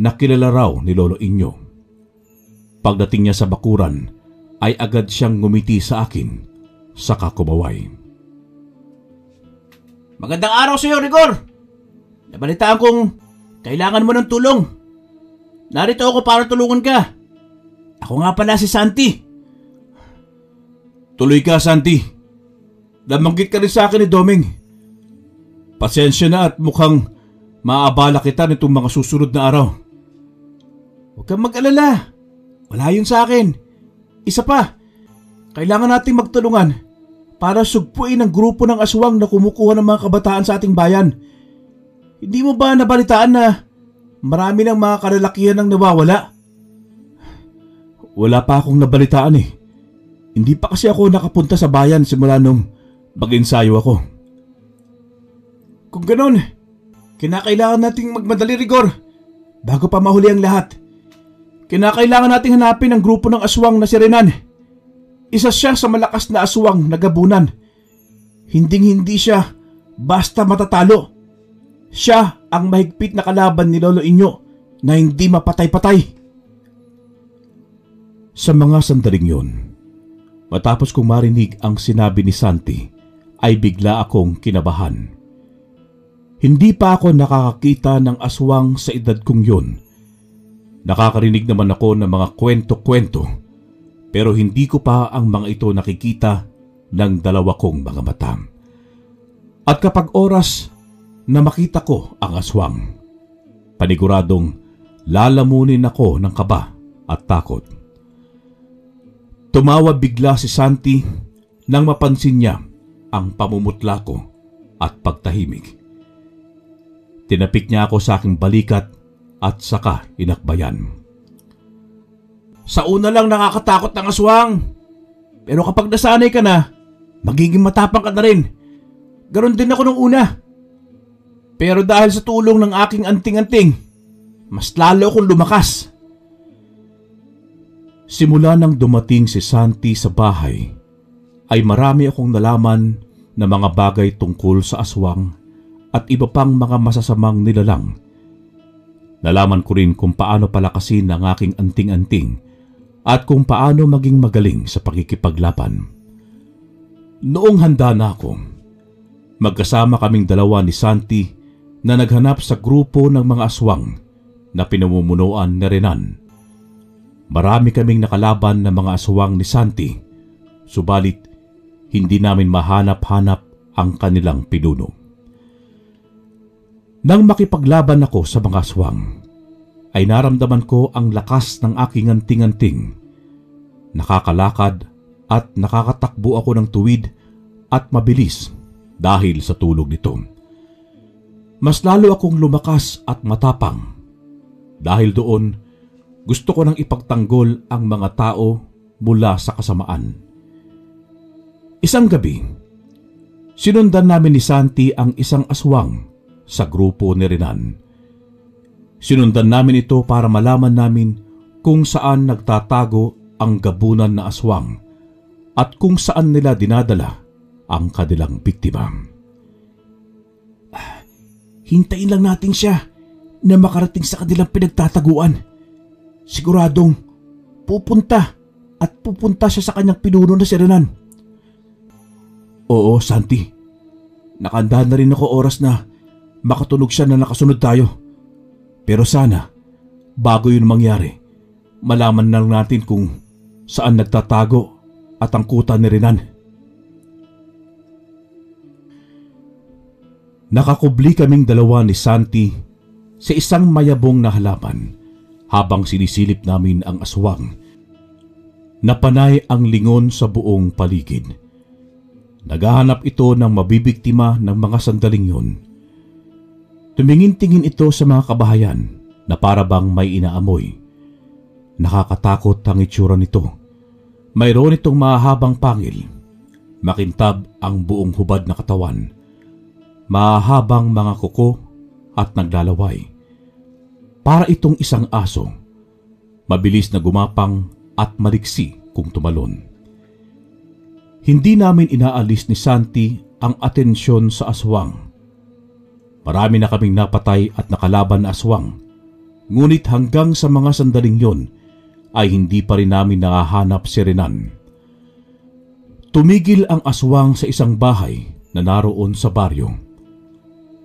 Speaker 1: na kilala raw ni Lolo Inyo. Pagdating niya sa bakuran, ay agad siyang ngumiti sa akin, saka kumaway.
Speaker 2: Magandang araw sa iyo, Rigor! Nabalitaan kong kailangan mo ng tulong. Narito ako para tulungan ka. Ako nga pala si Santi.
Speaker 1: Tuloy ka, Santi. Nabanggit ka rin sa akin ni Doming. Pasensya na at mukhang maabala kita nitong mga susunod na araw.
Speaker 2: Huwag kang mag-alala. Wala yun sa akin. Isa pa, kailangan nating magtulungan para sugpuin ang grupo ng aswang na kumukuha ng mga kabataan sa ating bayan. Hindi mo ba nabalitaan na marami ng mga kalalakihan ang nawawala?
Speaker 1: Wala pa akong nabalitaan eh. Hindi pa kasi ako nakapunta sa bayan simula nung mag-ensayo ako.
Speaker 2: Kung ganun, kinakailangan nating magmadali, Rigor, bago pa mahuli ang lahat. Kinakailangan nating hanapin ang grupo ng aswang na si Renan. Isa siya sa malakas na aswang na gabunan. Hinding-hindi siya basta matatalo. Siya ang mahigpit na kalaban ni Lolo Inyo na hindi mapatay-patay.
Speaker 1: Sa mga sandaling yun, matapos kong marinig ang sinabi ni Santi, ay bigla akong kinabahan. Hindi pa ako nakakakita ng aswang sa edad kong yun. Nakakarinig naman ako ng mga kwento-kwento, pero hindi ko pa ang mga ito nakikita ng dalawa kong mga mata. At kapag oras na makita ko ang aswang, paniguradong lalamunin ako ng kaba at takot. Tumawa bigla si Santi nang mapansin niya ang pamumutla ko at pagtahimik. Tinapik niya ako sa aking balikat at saka inakbayan.
Speaker 2: Sa una lang nakakatakot ng aswang. Pero kapag nasanay ka na, magiging matapang ka na rin. Ganon din ako nung una. Pero dahil sa tulong ng aking anting-anting, mas lalo akong lumakas.
Speaker 1: Simula nang dumating si Santi sa bahay, ay marami akong nalaman na mga bagay tungkol sa aswang at iba pang mga masasamang nilalang. Nalaman ko rin kung paano palakasin ang aking anting-anting at kung paano maging magaling sa pakikipaglaban. Noong handa na ako, magkasama kaming dalawa ni Santi na naghanap sa grupo ng mga aswang na pinamumunuan ni Renan. Marami kaming nakalaban ng mga aswang ni Santi, subalit hindi namin mahanap-hanap ang kanilang pinuno. Nang makipaglaban ako sa mga aswang, ay naramdaman ko ang lakas ng aking anting-anting. Nakakalakad at nakakatakbo ako ng tuwid at mabilis dahil sa tulog nito. Mas lalo akong lumakas at matapang. Dahil doon, gusto ko nang ipagtanggol ang mga tao mula sa kasamaan. Isang gabi, sinundan namin ni Santi ang isang aswang sa grupo ni Renan. Sinundan namin ito para malaman namin kung saan nagtatago ang gabunan na aswang at kung saan nila dinadala ang kanilang biktima.
Speaker 2: Hintayin lang natin siya na makarating sa kanilang pinagtataguan. Siguradong pupunta siya sa kanyang pinuno na si Renan.
Speaker 1: Oo, Santi. Nakahanda na rin ako oras na makatunog siya na nakasunod tayo. Pero sana, bago yun mangyari, malaman na lang natin kung saan nagtatago at ang kuta ni Renan. Nakakubli kaming dalawa ni Santi sa isang mayabong na halaman habang sinisilip namin ang aswang. Napanay ang lingon sa buong paligid. Naghahanap ito ng mabibiktima ng mga sandaling yun. Tumingin-tingin ito sa mga kabahayan na para bang may inaamoy. Nakakatakot ang itsura nito. Mayroon itong mahahabang pangil. Makintab ang buong hubad na katawan. Mahahabang mga kuko at naglalaway. Para itong isang aso. Mabilis na gumapang at maliksi kung tumalon. Hindi namin inaalis ni Santi ang atensyon sa aswang. Marami na kaming napatay at nakalaban na aswang, ngunit hanggang sa mga sandaling yon ay hindi pa rin namin nakahanap si Renan. Tumigil ang aswang sa isang bahay na naroon sa baryo.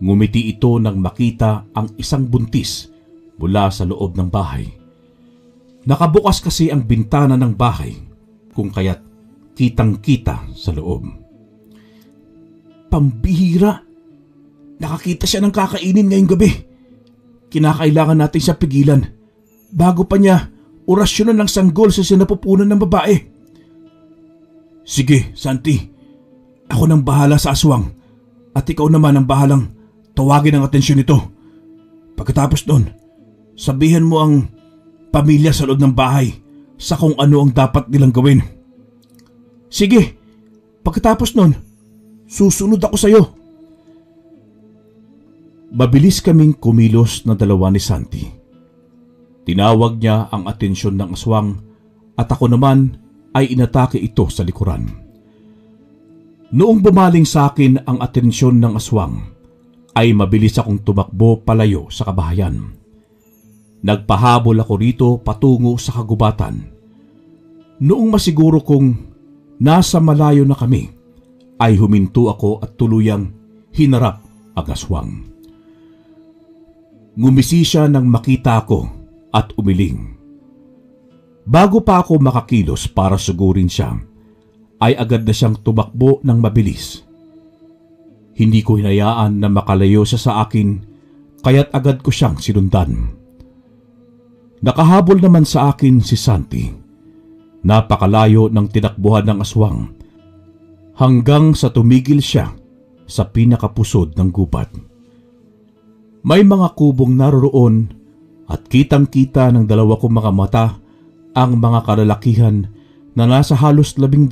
Speaker 1: Ngumiti ito nang makita ang isang buntis mula sa loob ng bahay. Nakabukas kasi ang bintana ng bahay, kung kaya't kitang-kita sa loob.
Speaker 2: Pambihira! Nakakita siya ng kakainin ngayong gabi. Kinakailangan natin siya pigilan bago pa niya orasyonan ng sanggol sa sinapupunan ng babae. Sige, Santi. Ako nang bahala sa aswang at ikaw naman ang bahalang tawagin ang atensyon nito. Pagkatapos doon, sabihan mo ang pamilya sa loob ng bahay sa kung ano ang dapat nilang gawin. Sige, pagkatapos noon, susunod ako sa iyo.
Speaker 1: Mabilis kaming kumilos na dalawa ni Santi. Tinawag niya ang atensyon ng aswang at ako naman ay inatake ito sa likuran. Noong bumaling sa akin ang atensyon ng aswang, ay mabilis akong tumakbo palayo sa kabahayan. Nagpahabol ako rito patungo sa kagubatan. Noong masiguro kong nasa malayo na kami, ay huminto ako at tuluyang hinarap ang aswang. Ngumisi siya nang makita ako at umiling. Bago pa ako makakilos para sugurin siya, ay agad na siyang tumakbo ng mabilis. Hindi ko hinayaan na makalayo siya sa akin, kaya't agad ko siyang sinundan. Nakahabol naman sa akin si Santi. Napakalayo ng tinakbuhan ng aswang, hanggang sa tumigil siya sa pinakapusod ng gubat. May mga kubong naroroon at kitang-kita ng dalawa kong mga mata ang mga kalalakihan na nasa halos 12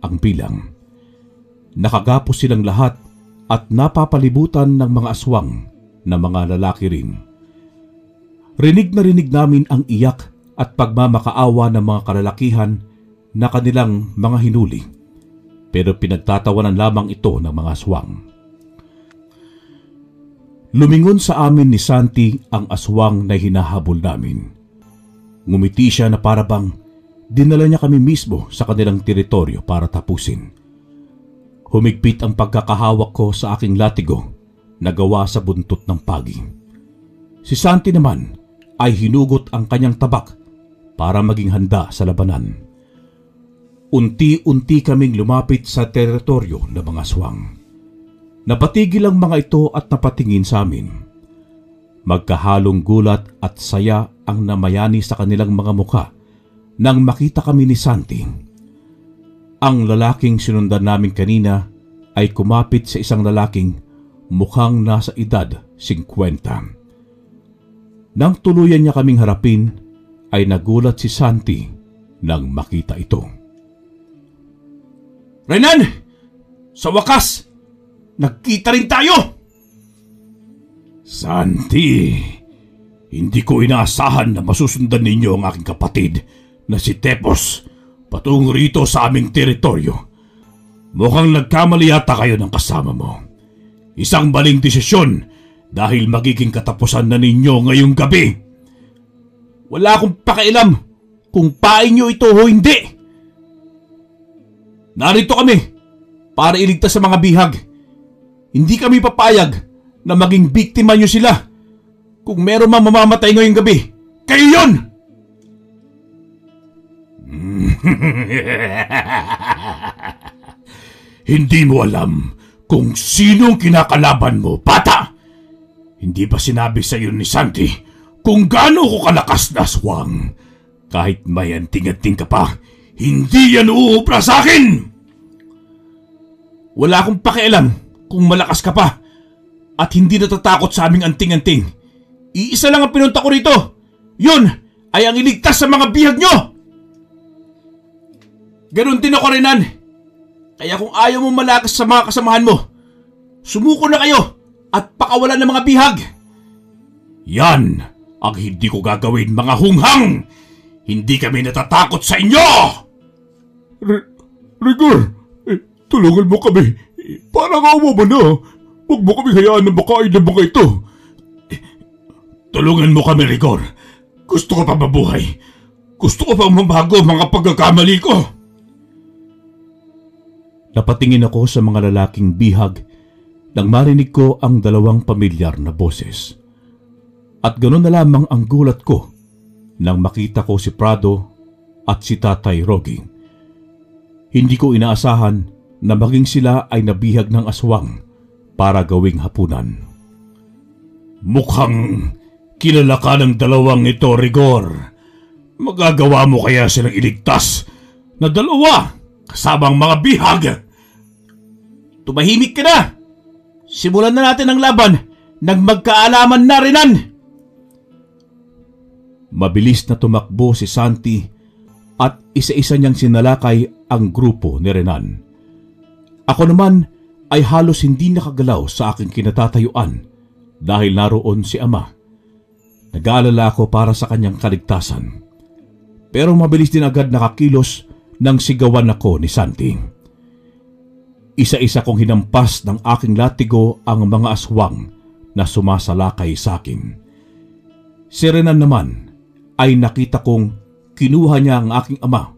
Speaker 1: ang bilang. Nakagapos silang lahat at napapalibutan ng mga aswang na mga lalaki rin. Rinig na rinig namin ang iyak at pagmamakaawa ng mga kalalakihan na kanilang mga hinuli, pero pinagtatawanan lamang ito ng mga aswang. Lumingon sa amin ni Santi ang aswang na hinahabol namin. Ngumiti siya na parabang dinala niya kami mismo sa kanilang teritoryo para tapusin. Humigpit ang pagkakahawak ko sa aking latigo na gawa sa buntot ng pagi. Si Santi naman ay hinugot ang kanyang tabak para maging handa sa labanan. Unti-unti kaming lumapit sa teritoryo ng mga aswang. Napatigil ang mga ito at napatingin sa amin. Magkahalong gulat at saya ang namayani sa kanilang mga mukha nang makita kami ni Santi. Ang lalaking sinundan namin kanina ay kumapit sa isang lalaking mukhang nasa edad 50. Nang tuluyan niya kaming harapin, ay nagulat si Santi nang makita ito.
Speaker 2: Renan! Sa wakas! Nagkita rin tayo!
Speaker 1: Santi, hindi ko inaasahan na masusundan ninyo ang aking kapatid na si Tepos patungo rito sa aming teritoryo. Mukhang nagkamali yata kayo ng kasama mo. Isang maling desisyon dahil magiging katapusan na ninyo ngayong gabi.
Speaker 2: Wala akong pakialam kung pain nyo ito o hindi. Narito kami para iligtas sa mga bihag. Hindi kami papayag na maging biktima nyo sila. Kung meron mang mamamatay ngayong gabi, kayo yun!
Speaker 1: Hindi mo alam kung sinong kinakalaban mo, bata! Hindi ba sinabi sa iyo ni Santi kung gaano ko kalakas na aswang? Kahit may anting-anting ka pa, hindi yan uubra sa akin!
Speaker 2: Wala akong pakialam kung malakas ka pa at hindi natatakot sa aming anting-anting. Iisa lang ang pinunta ko rito. Yun ay ang iligtas sa mga bihag nyo! Ganon din ako, Renan. Kaya kung ayaw mo malakas sa mga kasamahan mo, sumuko na kayo at pakawalan ng mga bihag.
Speaker 1: Yan ang hindi ko gagawin, mga hunghang! Hindi kami natatakot sa inyo!
Speaker 2: Rigor, tulungan mo kami. Parang awa mo na. Huwag mo kami hayaan na makain ng mga ito.
Speaker 1: Tulungan mo kami, Rigor. Gusto ko pa mabuhay. Gusto ko pang mabago ang mga pagkakamali ko. Napatingin ako sa mga lalaking bihag nang marinig ko ang dalawang pamilyar na boses. At ganoon na lamang ang gulat ko nang makita ko si Prado at si Tatay Rogi. Hindi ko inaasahan na maging sila ay nabihag ng aswang para gawing hapunan. Mukhang kilala ka ng dalawang ito, Rigor. Magagawa mo kaya silang iligtas na dalawa kasamang mga bihag?
Speaker 2: Tumahimik ka na! Simulan na natin ang laban nang magkaalaman na, Renan!
Speaker 1: Mabilis na tumakbo si Santi at isa-isa niyang sinalakay ang grupo ni Renan. Ako naman ay halos hindi nakagalaw sa aking kinatatayuan dahil naroon si Ama. Nag-aalala ako para sa kanyang kaligtasan. Pero mabilis din agad nakakilos nang sigawan ako ni Santi. Isa-isa kong hinampas ng aking latigo ang mga aswang na sumasalakay sa akin. Si Renan naman ay nakita kong kinuha niya ang aking ama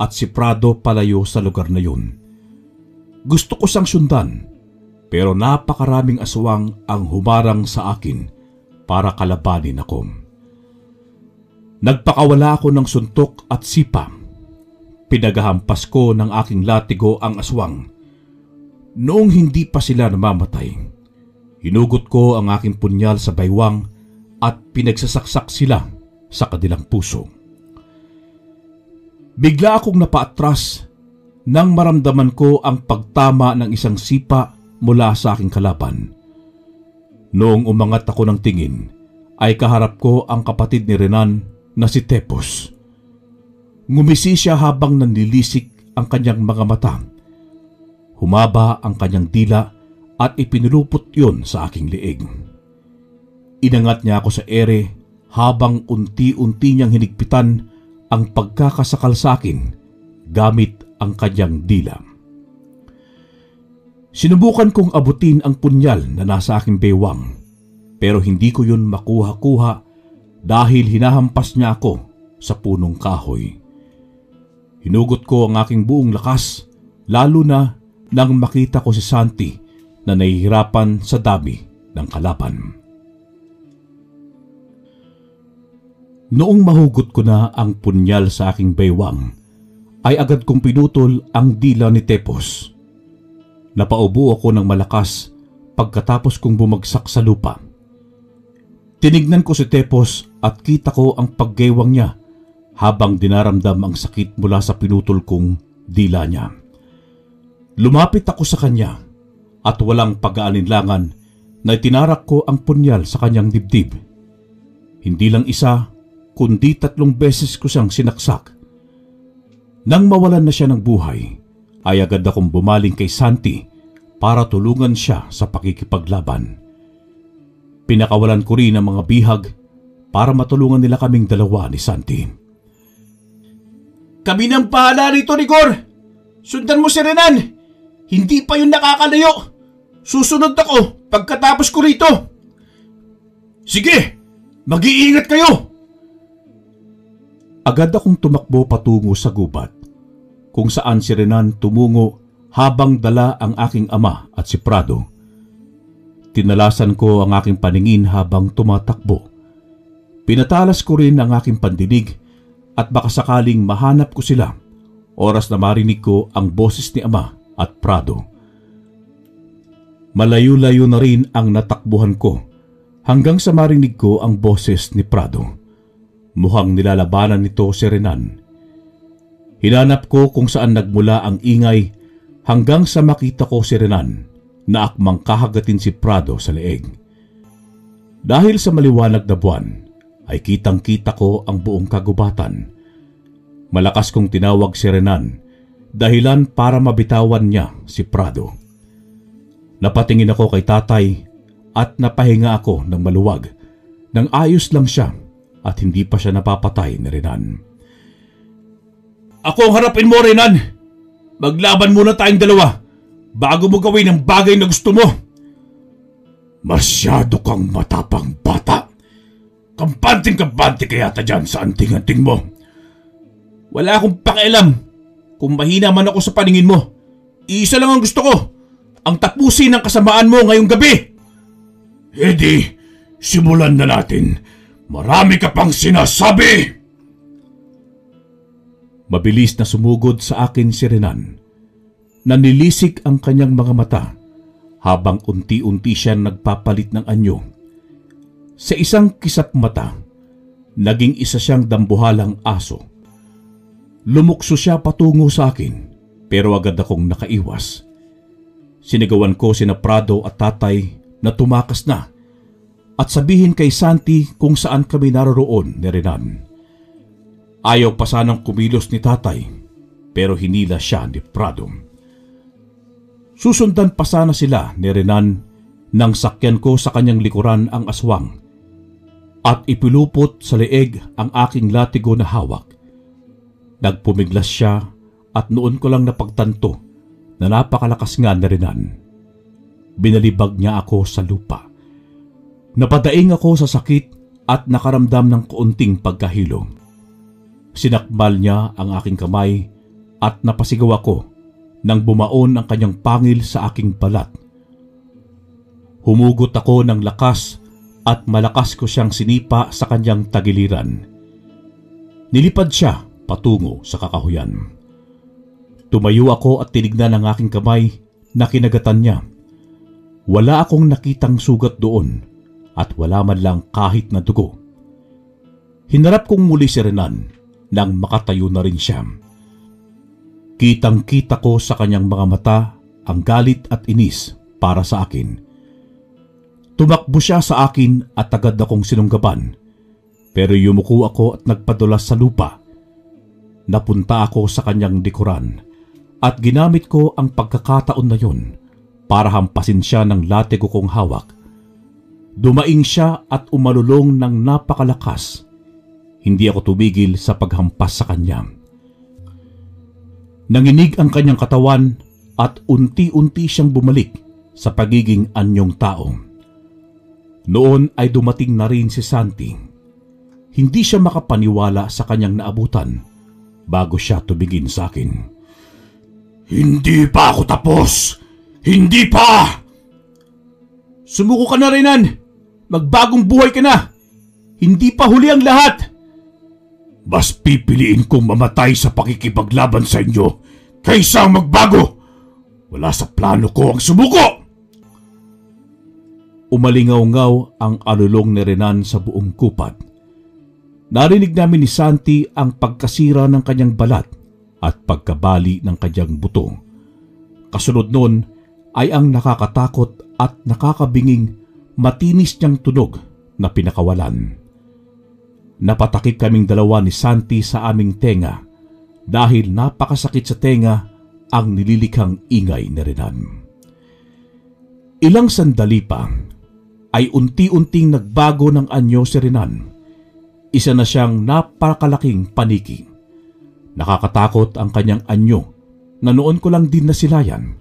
Speaker 1: at si Prado palayo sa lugar na yun. Gusto ko siyang sundan, pero napakaraming aswang ang humarang sa akin para kalabanin ako. Nagpakawala ako ng suntok at sipa. Pinagahampas ko ng aking latigo ang aswang. Noong hindi pa sila namamatay, hinugot ko ang aking punyal sa baywang at pinagsasaksak sila sa kanilang puso. Bigla akong napaatras nang maramdaman ko ang pagtama ng isang sipa mula sa aking kalaban. Noong umangat ako ng tingin, ay kaharap ko ang kapatid ni Renan na si Tepos. Ngumisi siya habang nanlilisik ang kanyang mga mata. Humaba ang kanyang dila at ipinulupot yun sa aking liig. Inangat niya ako sa ere habang unti-unti niyang hinigpitan ang pagkakasakal sa akin gamit ang kanyang dila. Sinubukan kong abutin ang punyal na nasa aking baywang, pero hindi ko yun makuha-kuha dahil hinahampas niya ako sa punong kahoy. Hinugot ko ang aking buong lakas, lalo na nang makita ko si Santi na nahihirapan sa dami ng kalaban. Noong mahugot ko na ang punyal sa aking baywang, ay agad kong pinutol ang dila ni Tepos. Napaubo ako ng malakas pagkatapos kong bumagsak sa lupa. Tinignan ko si Tepos at kita ko ang paggaywang niya habang dinaramdam ang sakit mula sa pinutol kong dila niya. Lumapit ako sa kanya at walang pag-aalinlangan na itinarak ko ang punyal sa kanyang dibdib. Hindi lang isa, kundi 3 beses ko siyang sinaksak. Nang mawalan na siya ng buhay, ay agad akong bumaling kay Santi para tulungan siya sa pakikipaglaban. Pinakawalan ko rin ang mga bihag para matulungan nila kaming dalawa ni Santi.
Speaker 2: Kami nang bahala rito, Rigor! Sundan mo si Renan! Hindi pa yun nakakalayo! Susunod ako pagkatapos ko rito! Sige! Mag-iingat kayo!
Speaker 1: Agad akong tumakbo patungo sa gubat, kung saan si Renan tumungo habang dala ang aking ama at si Prado. Tinalasan ko ang aking paningin habang tumatakbo. Pinatalas ko rin ang aking pandinig at baka sakaling mahanap ko sila, oras na marinig ko ang boses ni ama at Prado. Malayo-layo na rin ang natakbuhan ko hanggang sa marinig ko ang boses ni Prado. Mukhang nilalabanan nito si Renan. Hinanap ko kung saan nagmula ang ingay hanggang sa makita ko si Renan na akmang kahagatin si Prado sa leeg. Dahil sa maliwanag na buwan, ay kitang-kita ko ang buong kagubatan. Malakas kong tinawag si Renan, dahilan para mabitawan niya si Prado. Napatingin ako kay tatay at napahinga ako ng maluwag. Nang ayos lang siya at hindi pa siya napapatay ni Renan.
Speaker 2: Ako ang harapin mo, Renan! Maglaban muna tayong dalawa bago mo gawin ang bagay na gusto mo. Masyado kang matapang bata. Kampanting-kampante kaya ta dyan sa anting-anting mo. Wala akong pakialam kung mahina man ako sa paningin mo. Isa lang ang gusto ko, ang tapusin ng kasamaan mo ngayong gabi. Edi, simulan na natin. Marami ka pang sinasabi!
Speaker 1: Mabilis na sumugod sa akin si Renan. Nanilisik ang kanyang mga mata habang unti-unti siya nagpapalit ng anyo. Sa isang kisap mata, naging isa siyang dambuhalang aso. Lumukso siya patungo sa akin, pero agad akong nakaiwas. Sinigawan ko sina Prado at tatay na tumakas na at sabihin kay Santi kung saan kami naroroon ni Renan. Ayaw pa sanang kumilos ni tatay, pero hinila siya ni Prado. Susundan pa sana sila ni Renan nang sakyan ko sa kanyang likuran ang aswang at ipilupot sa leeg ang aking latigo na hawak. Nagpumiglas siya at noon ko lang napagtanto na napakalakas nga na Renan. Binalibag niya ako sa lupa. Napadaing ako sa sakit at nakaramdam ng kaunting pagkahilo. Sinakbal niya ang aking kamay at napasigaw ako nang bumaon ang kanyang pangil sa aking balat. Humugot ako ng lakas at malakas ko siyang sinipa sa kanyang tagiliran. Nilipad siya patungo sa kakahuyan. Tumayo ako at tinignan ang aking kamay na kinagatan niya. Wala akong nakitang sugat doon at wala man lang kahit na dugo. Hinarap kong muli si Renan nang makatayo na rin siya. Kitang-kita ko sa kanyang mga mata ang galit at inis para sa akin. Tumakbo siya sa akin at agad akong sinunggaban, pero yumuko ako at nagpadulas sa lupa. Napunta ako sa kanyang likuran at ginamit ko ang pagkakataon na yun para hampasin siya ng latigo kong hawak. Dumaing siya at umalulong ng napakalakas. Hindi ako tumigil sa paghampas sa kanya. Nanginig ang kanyang katawan at unti-unti siyang bumalik sa pagiging anyong tao. Noon ay dumating na rin si Santi. Hindi siya makapaniwala sa kanyang naabutan bago siya tumingin sa akin.
Speaker 2: Hindi pa ako tapos! Hindi pa!
Speaker 1: Sumuko ka na, Renan! Magbagong buhay ka na! Hindi pa huli ang lahat!
Speaker 2: Mas pipiliin kong mamatay sa pakikipaglaban sa inyo kaysa magbago! Wala sa plano ko ang sumuko!
Speaker 1: Umalingaw-ngaw ang alulong ni Renan sa buong kupad. Narinig namin ni Santi ang pagkasira ng kanyang balat at pagkabali ng kanyang buto. Kasunod nun ay ang nakakatakot at nakakabinging matinis niyang tunog na pinakawalan. Napatakip kaming dalawa ni Santi sa aming tenga dahil napakasakit sa tenga ang nililikhang ingay ni Renan. Ilang sandali pa ay unti-unting nagbago ng anyo si Renan. Isa na siyang napakalaking paniki. Nakakatakot ang kanyang anyo na noon ko lang din nasilayan.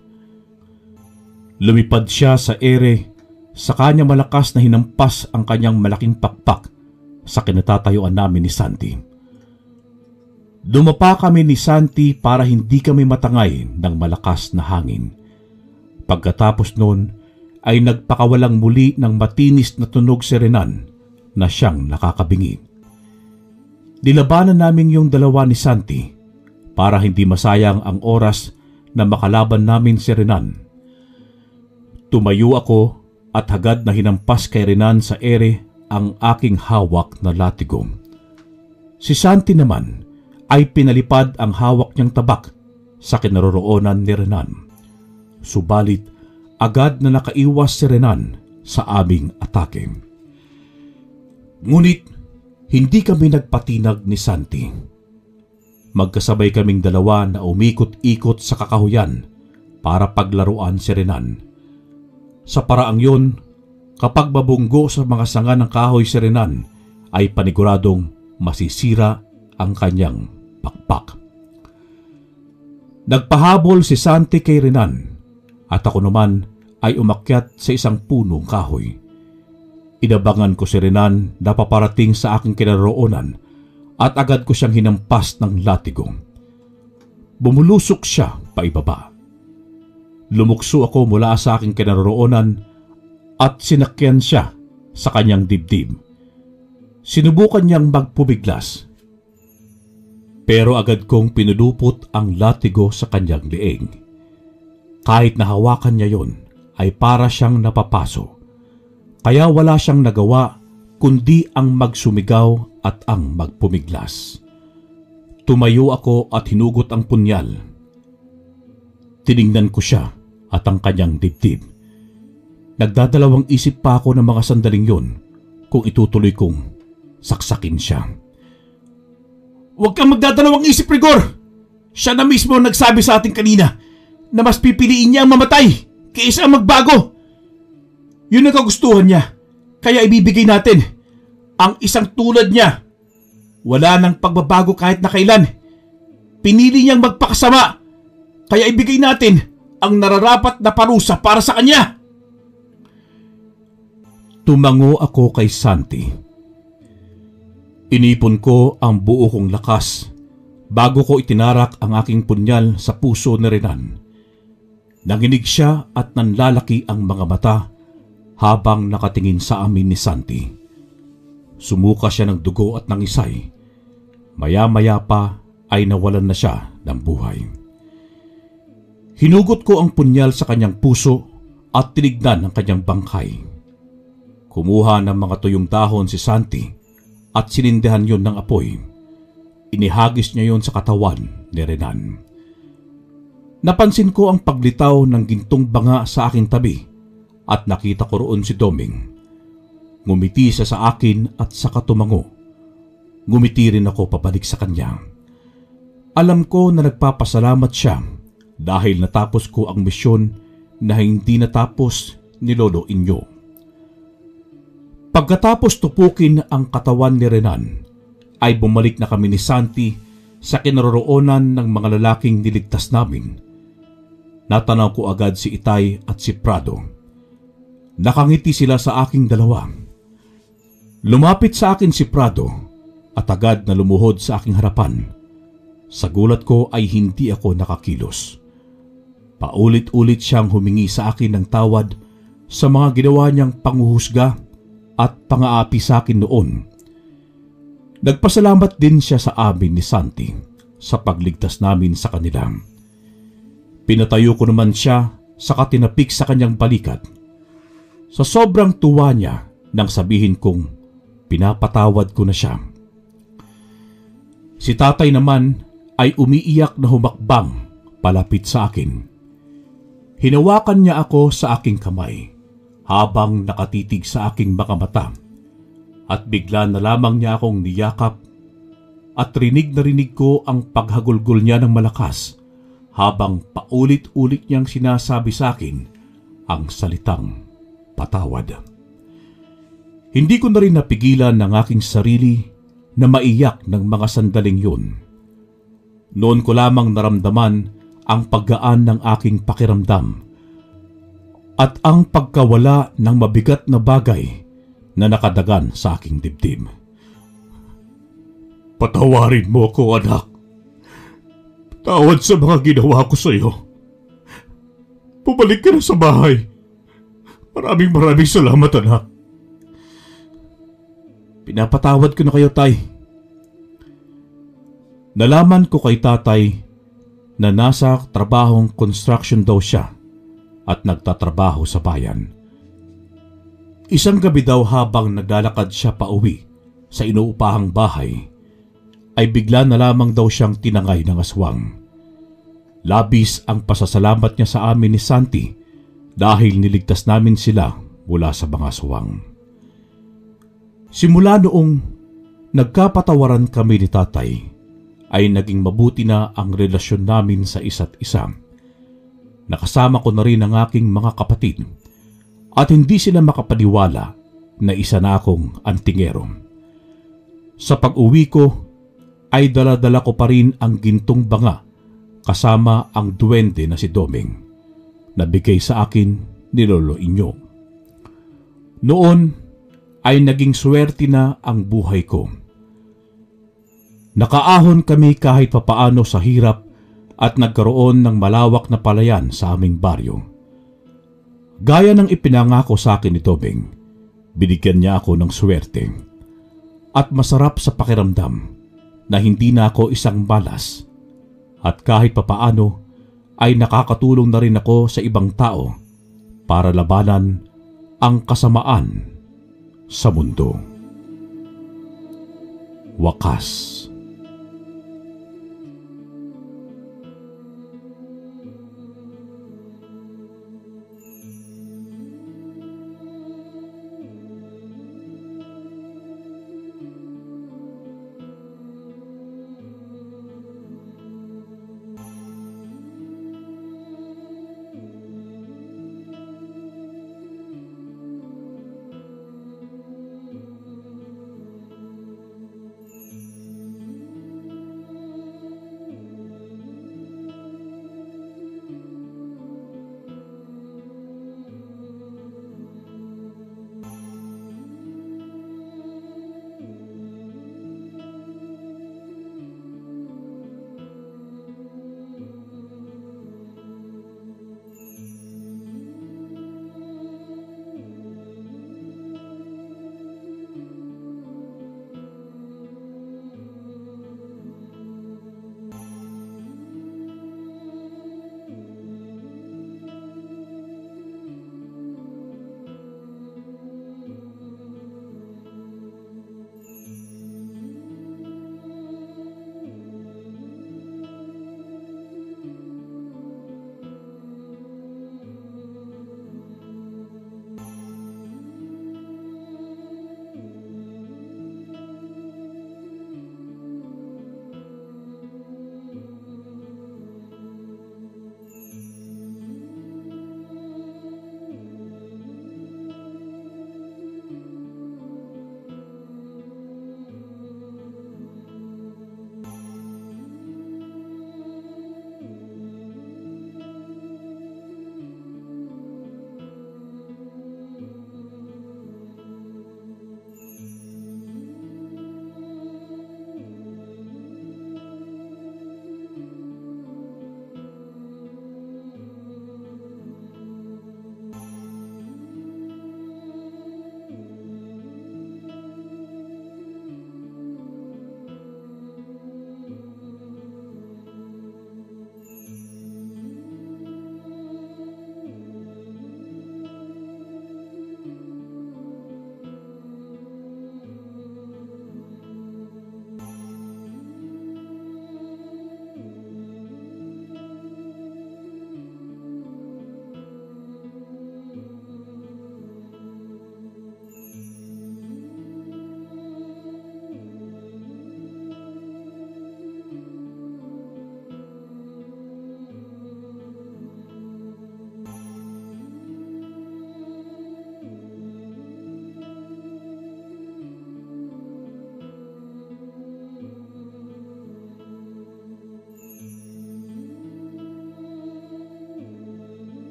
Speaker 1: Lumipad siya sa ere, sa kanya malakas na hinampas ang kanyang malaking pakpak sa kinatatayuan namin ni Santi. Dumapa kami ni Santi para hindi kami matangay ng malakas na hangin. Pagkatapos noon ay nagpakawalang muli ng matinis na tunog si Renan na siyang nakakabingi. Nilabanan namin yung dalawa ni Santi para hindi masayang ang oras na makalaban namin si Renan. Tumayo ako at hagad na hinampas kay Renan sa ere ang aking hawak na latigo. Si Santi naman ay pinalipad ang hawak niyang tabak sa kinaroroonan ni Renan. Subalit, agad na nakaiwas si Renan sa aming atake. Ngunit, hindi kami nagpatinag ni Santi. Magkasabay kaming dalawa na umikot-ikot sa kakahuyan para paglaruan si Renan. Sa paraang yun, kapag babunggo sa mga sanga ng kahoy si Renan, ay paniguradong masisira ang kanyang pakpak. Nagpahabol si Santi kay Renan at ako naman ay umakyat sa isang punong kahoy. Inabangan ko si Renan na paparating sa aking kinaroroonan at agad ko siyang hinampas ng latigo. Bumulusok siya paibaba. Lumukso ako mula sa aking kinaroroonan at sinakyan siya sa kanyang dibdib. Sinubukan niyang magpumiglas. Pero agad kong pinulupot ang latigo sa kanyang leeg. Kahit nahawakan niya yon, ay para siyang napapaso. Kaya wala siyang nagawa kundi ang magsumigaw at ang magpumiglas. Tumayo ako at hinugot ang punyal. Tiningnan ko siya at ang kanyang dibdib. Nagdadalawang isip pa ako ng mga sandaling yon kung itutuloy kong saksakin siya.
Speaker 2: Huwag kang magdadalawang isip, Rigor! Siya na mismo nagsabi sa atin kanina na mas pipiliin niya ang mamatay kaysa ang magbago. Yun ang kagustuhan niya, kaya ibibigay natin ang isang tulad niya. Wala nang pagbabago kahit na kailan. Pinili niyang magpakasama, kaya ibigay natin ang nararapat na parusa para sa kanya.
Speaker 1: Tumango ako kay Santi. Inipon ko ang buo kong lakas bago ko itinarak ang aking punyal sa puso ni Renan. Nanginig siya at nanlalaki ang mga mata habang nakatingin sa amin ni Santi. Sumuka siya ng dugo at nangisay. Maya-maya pa ay nawalan na siya ng buhay. Hinugot ko ang punyal sa kanyang puso at tinignan ang kanyang bangkay. Kumuha ng mga tuyong dahon si Santi at sinindihan yon ng apoy. Inihagis niya yon sa katawan ni Renan. Napansin ko ang paglitaw ng gintong banga sa aking tabi at nakita ko roon si Doming. Ngumiti siya sa akin at saka tumango. Ngumiti rin ako pabalik sa kanya. Alam ko na nagpapasalamat siya dahil natapos ko ang misyon na hindi natapos ni Lolo Inyo. Pagkatapos tupukin ang katawan ni Renan, ay bumalik na kami ni Santi sa kinaroroonan ng mga lalaking niligtas namin. Natanaw ko agad si Itay at si Prado. Nakangiti sila sa aking dalawa. Lumapit sa akin si Prado at agad na lumuhod sa aking harapan. Sa gulat ko ay hindi ako nakakilos. Paulit-ulit siyang humingi sa akin ng tawad sa mga ginawa niyang panghuhusga at pang-aapi sa akin noon. Nagpasalamat din siya sa amin ni Santi sa pagligtas namin sa kanila. Pinatayo ko naman siya saka tinapik sa kanyang balikat. Sa sobrang tuwa niya nang sabihin kong pinapatawad ko na siya. Si tatay naman ay umiiyak na humakbang palapit sa akin. Hinawakan niya ako sa aking kamay habang nakatitig sa aking mga mata at bigla na lamang niya akong niyakap at rinig na rinig ko ang paghagulgol niya ng malakas habang paulit-ulit niyang sinasabi sa akin ang salitang patawad. Hindi ko na rin napigilan ng aking sarili na maiyak ng mga sandaling yun. Noon ko lamang naramdaman ang paggaan ng aking pakiramdam at ang pagkawala ng mabigat na bagay na nakadagan sa aking dibdib.
Speaker 2: Patawarin mo ako, anak. Tawad sa mga ginawa ko sa iyo. Pumalik ka na sa bahay. Maraming salamat, anak.
Speaker 1: Pinapatawad ko na kayo, tay. Nalaman ko kay tatay na nasa trabahong construction daw siya at nagtatrabaho sa bayan. Isang gabi daw habang naglalakad siya pauwi sa inuupahang bahay, ay bigla na lamang daw siyang tinangay ng aswang. Labis ang pasasalamat niya sa amin ni Santi dahil niligtas namin sila mula sa mga aswang. Simula noong nagkapatawaran kami ni tatay, ay naging mabuti na ang relasyon namin sa isa't isa. Nakasama ko na rin ang aking mga kapatid at hindi sila makapaniwala na isa na akong antingero. Sa pag-uwi ko ay dala-dala ko pa rin ang gintong banga kasama ang duwende na si Doming na bigay sa akin ni Lolo Inyo. Noon ay naging swerte na ang buhay ko. Nakaahon kami kahit papaano sa hirap at nagkaroon ng malawak na palayan sa aming baryo. Gaya ng ipinangako sa akin ni Doming, binigyan niya ako ng swerte at masarap sa pakiramdam na hindi na ako isang malas at kahit papaano ay nakakatulong na rin ako sa ibang tao para labanan ang kasamaan sa mundo. Wakas.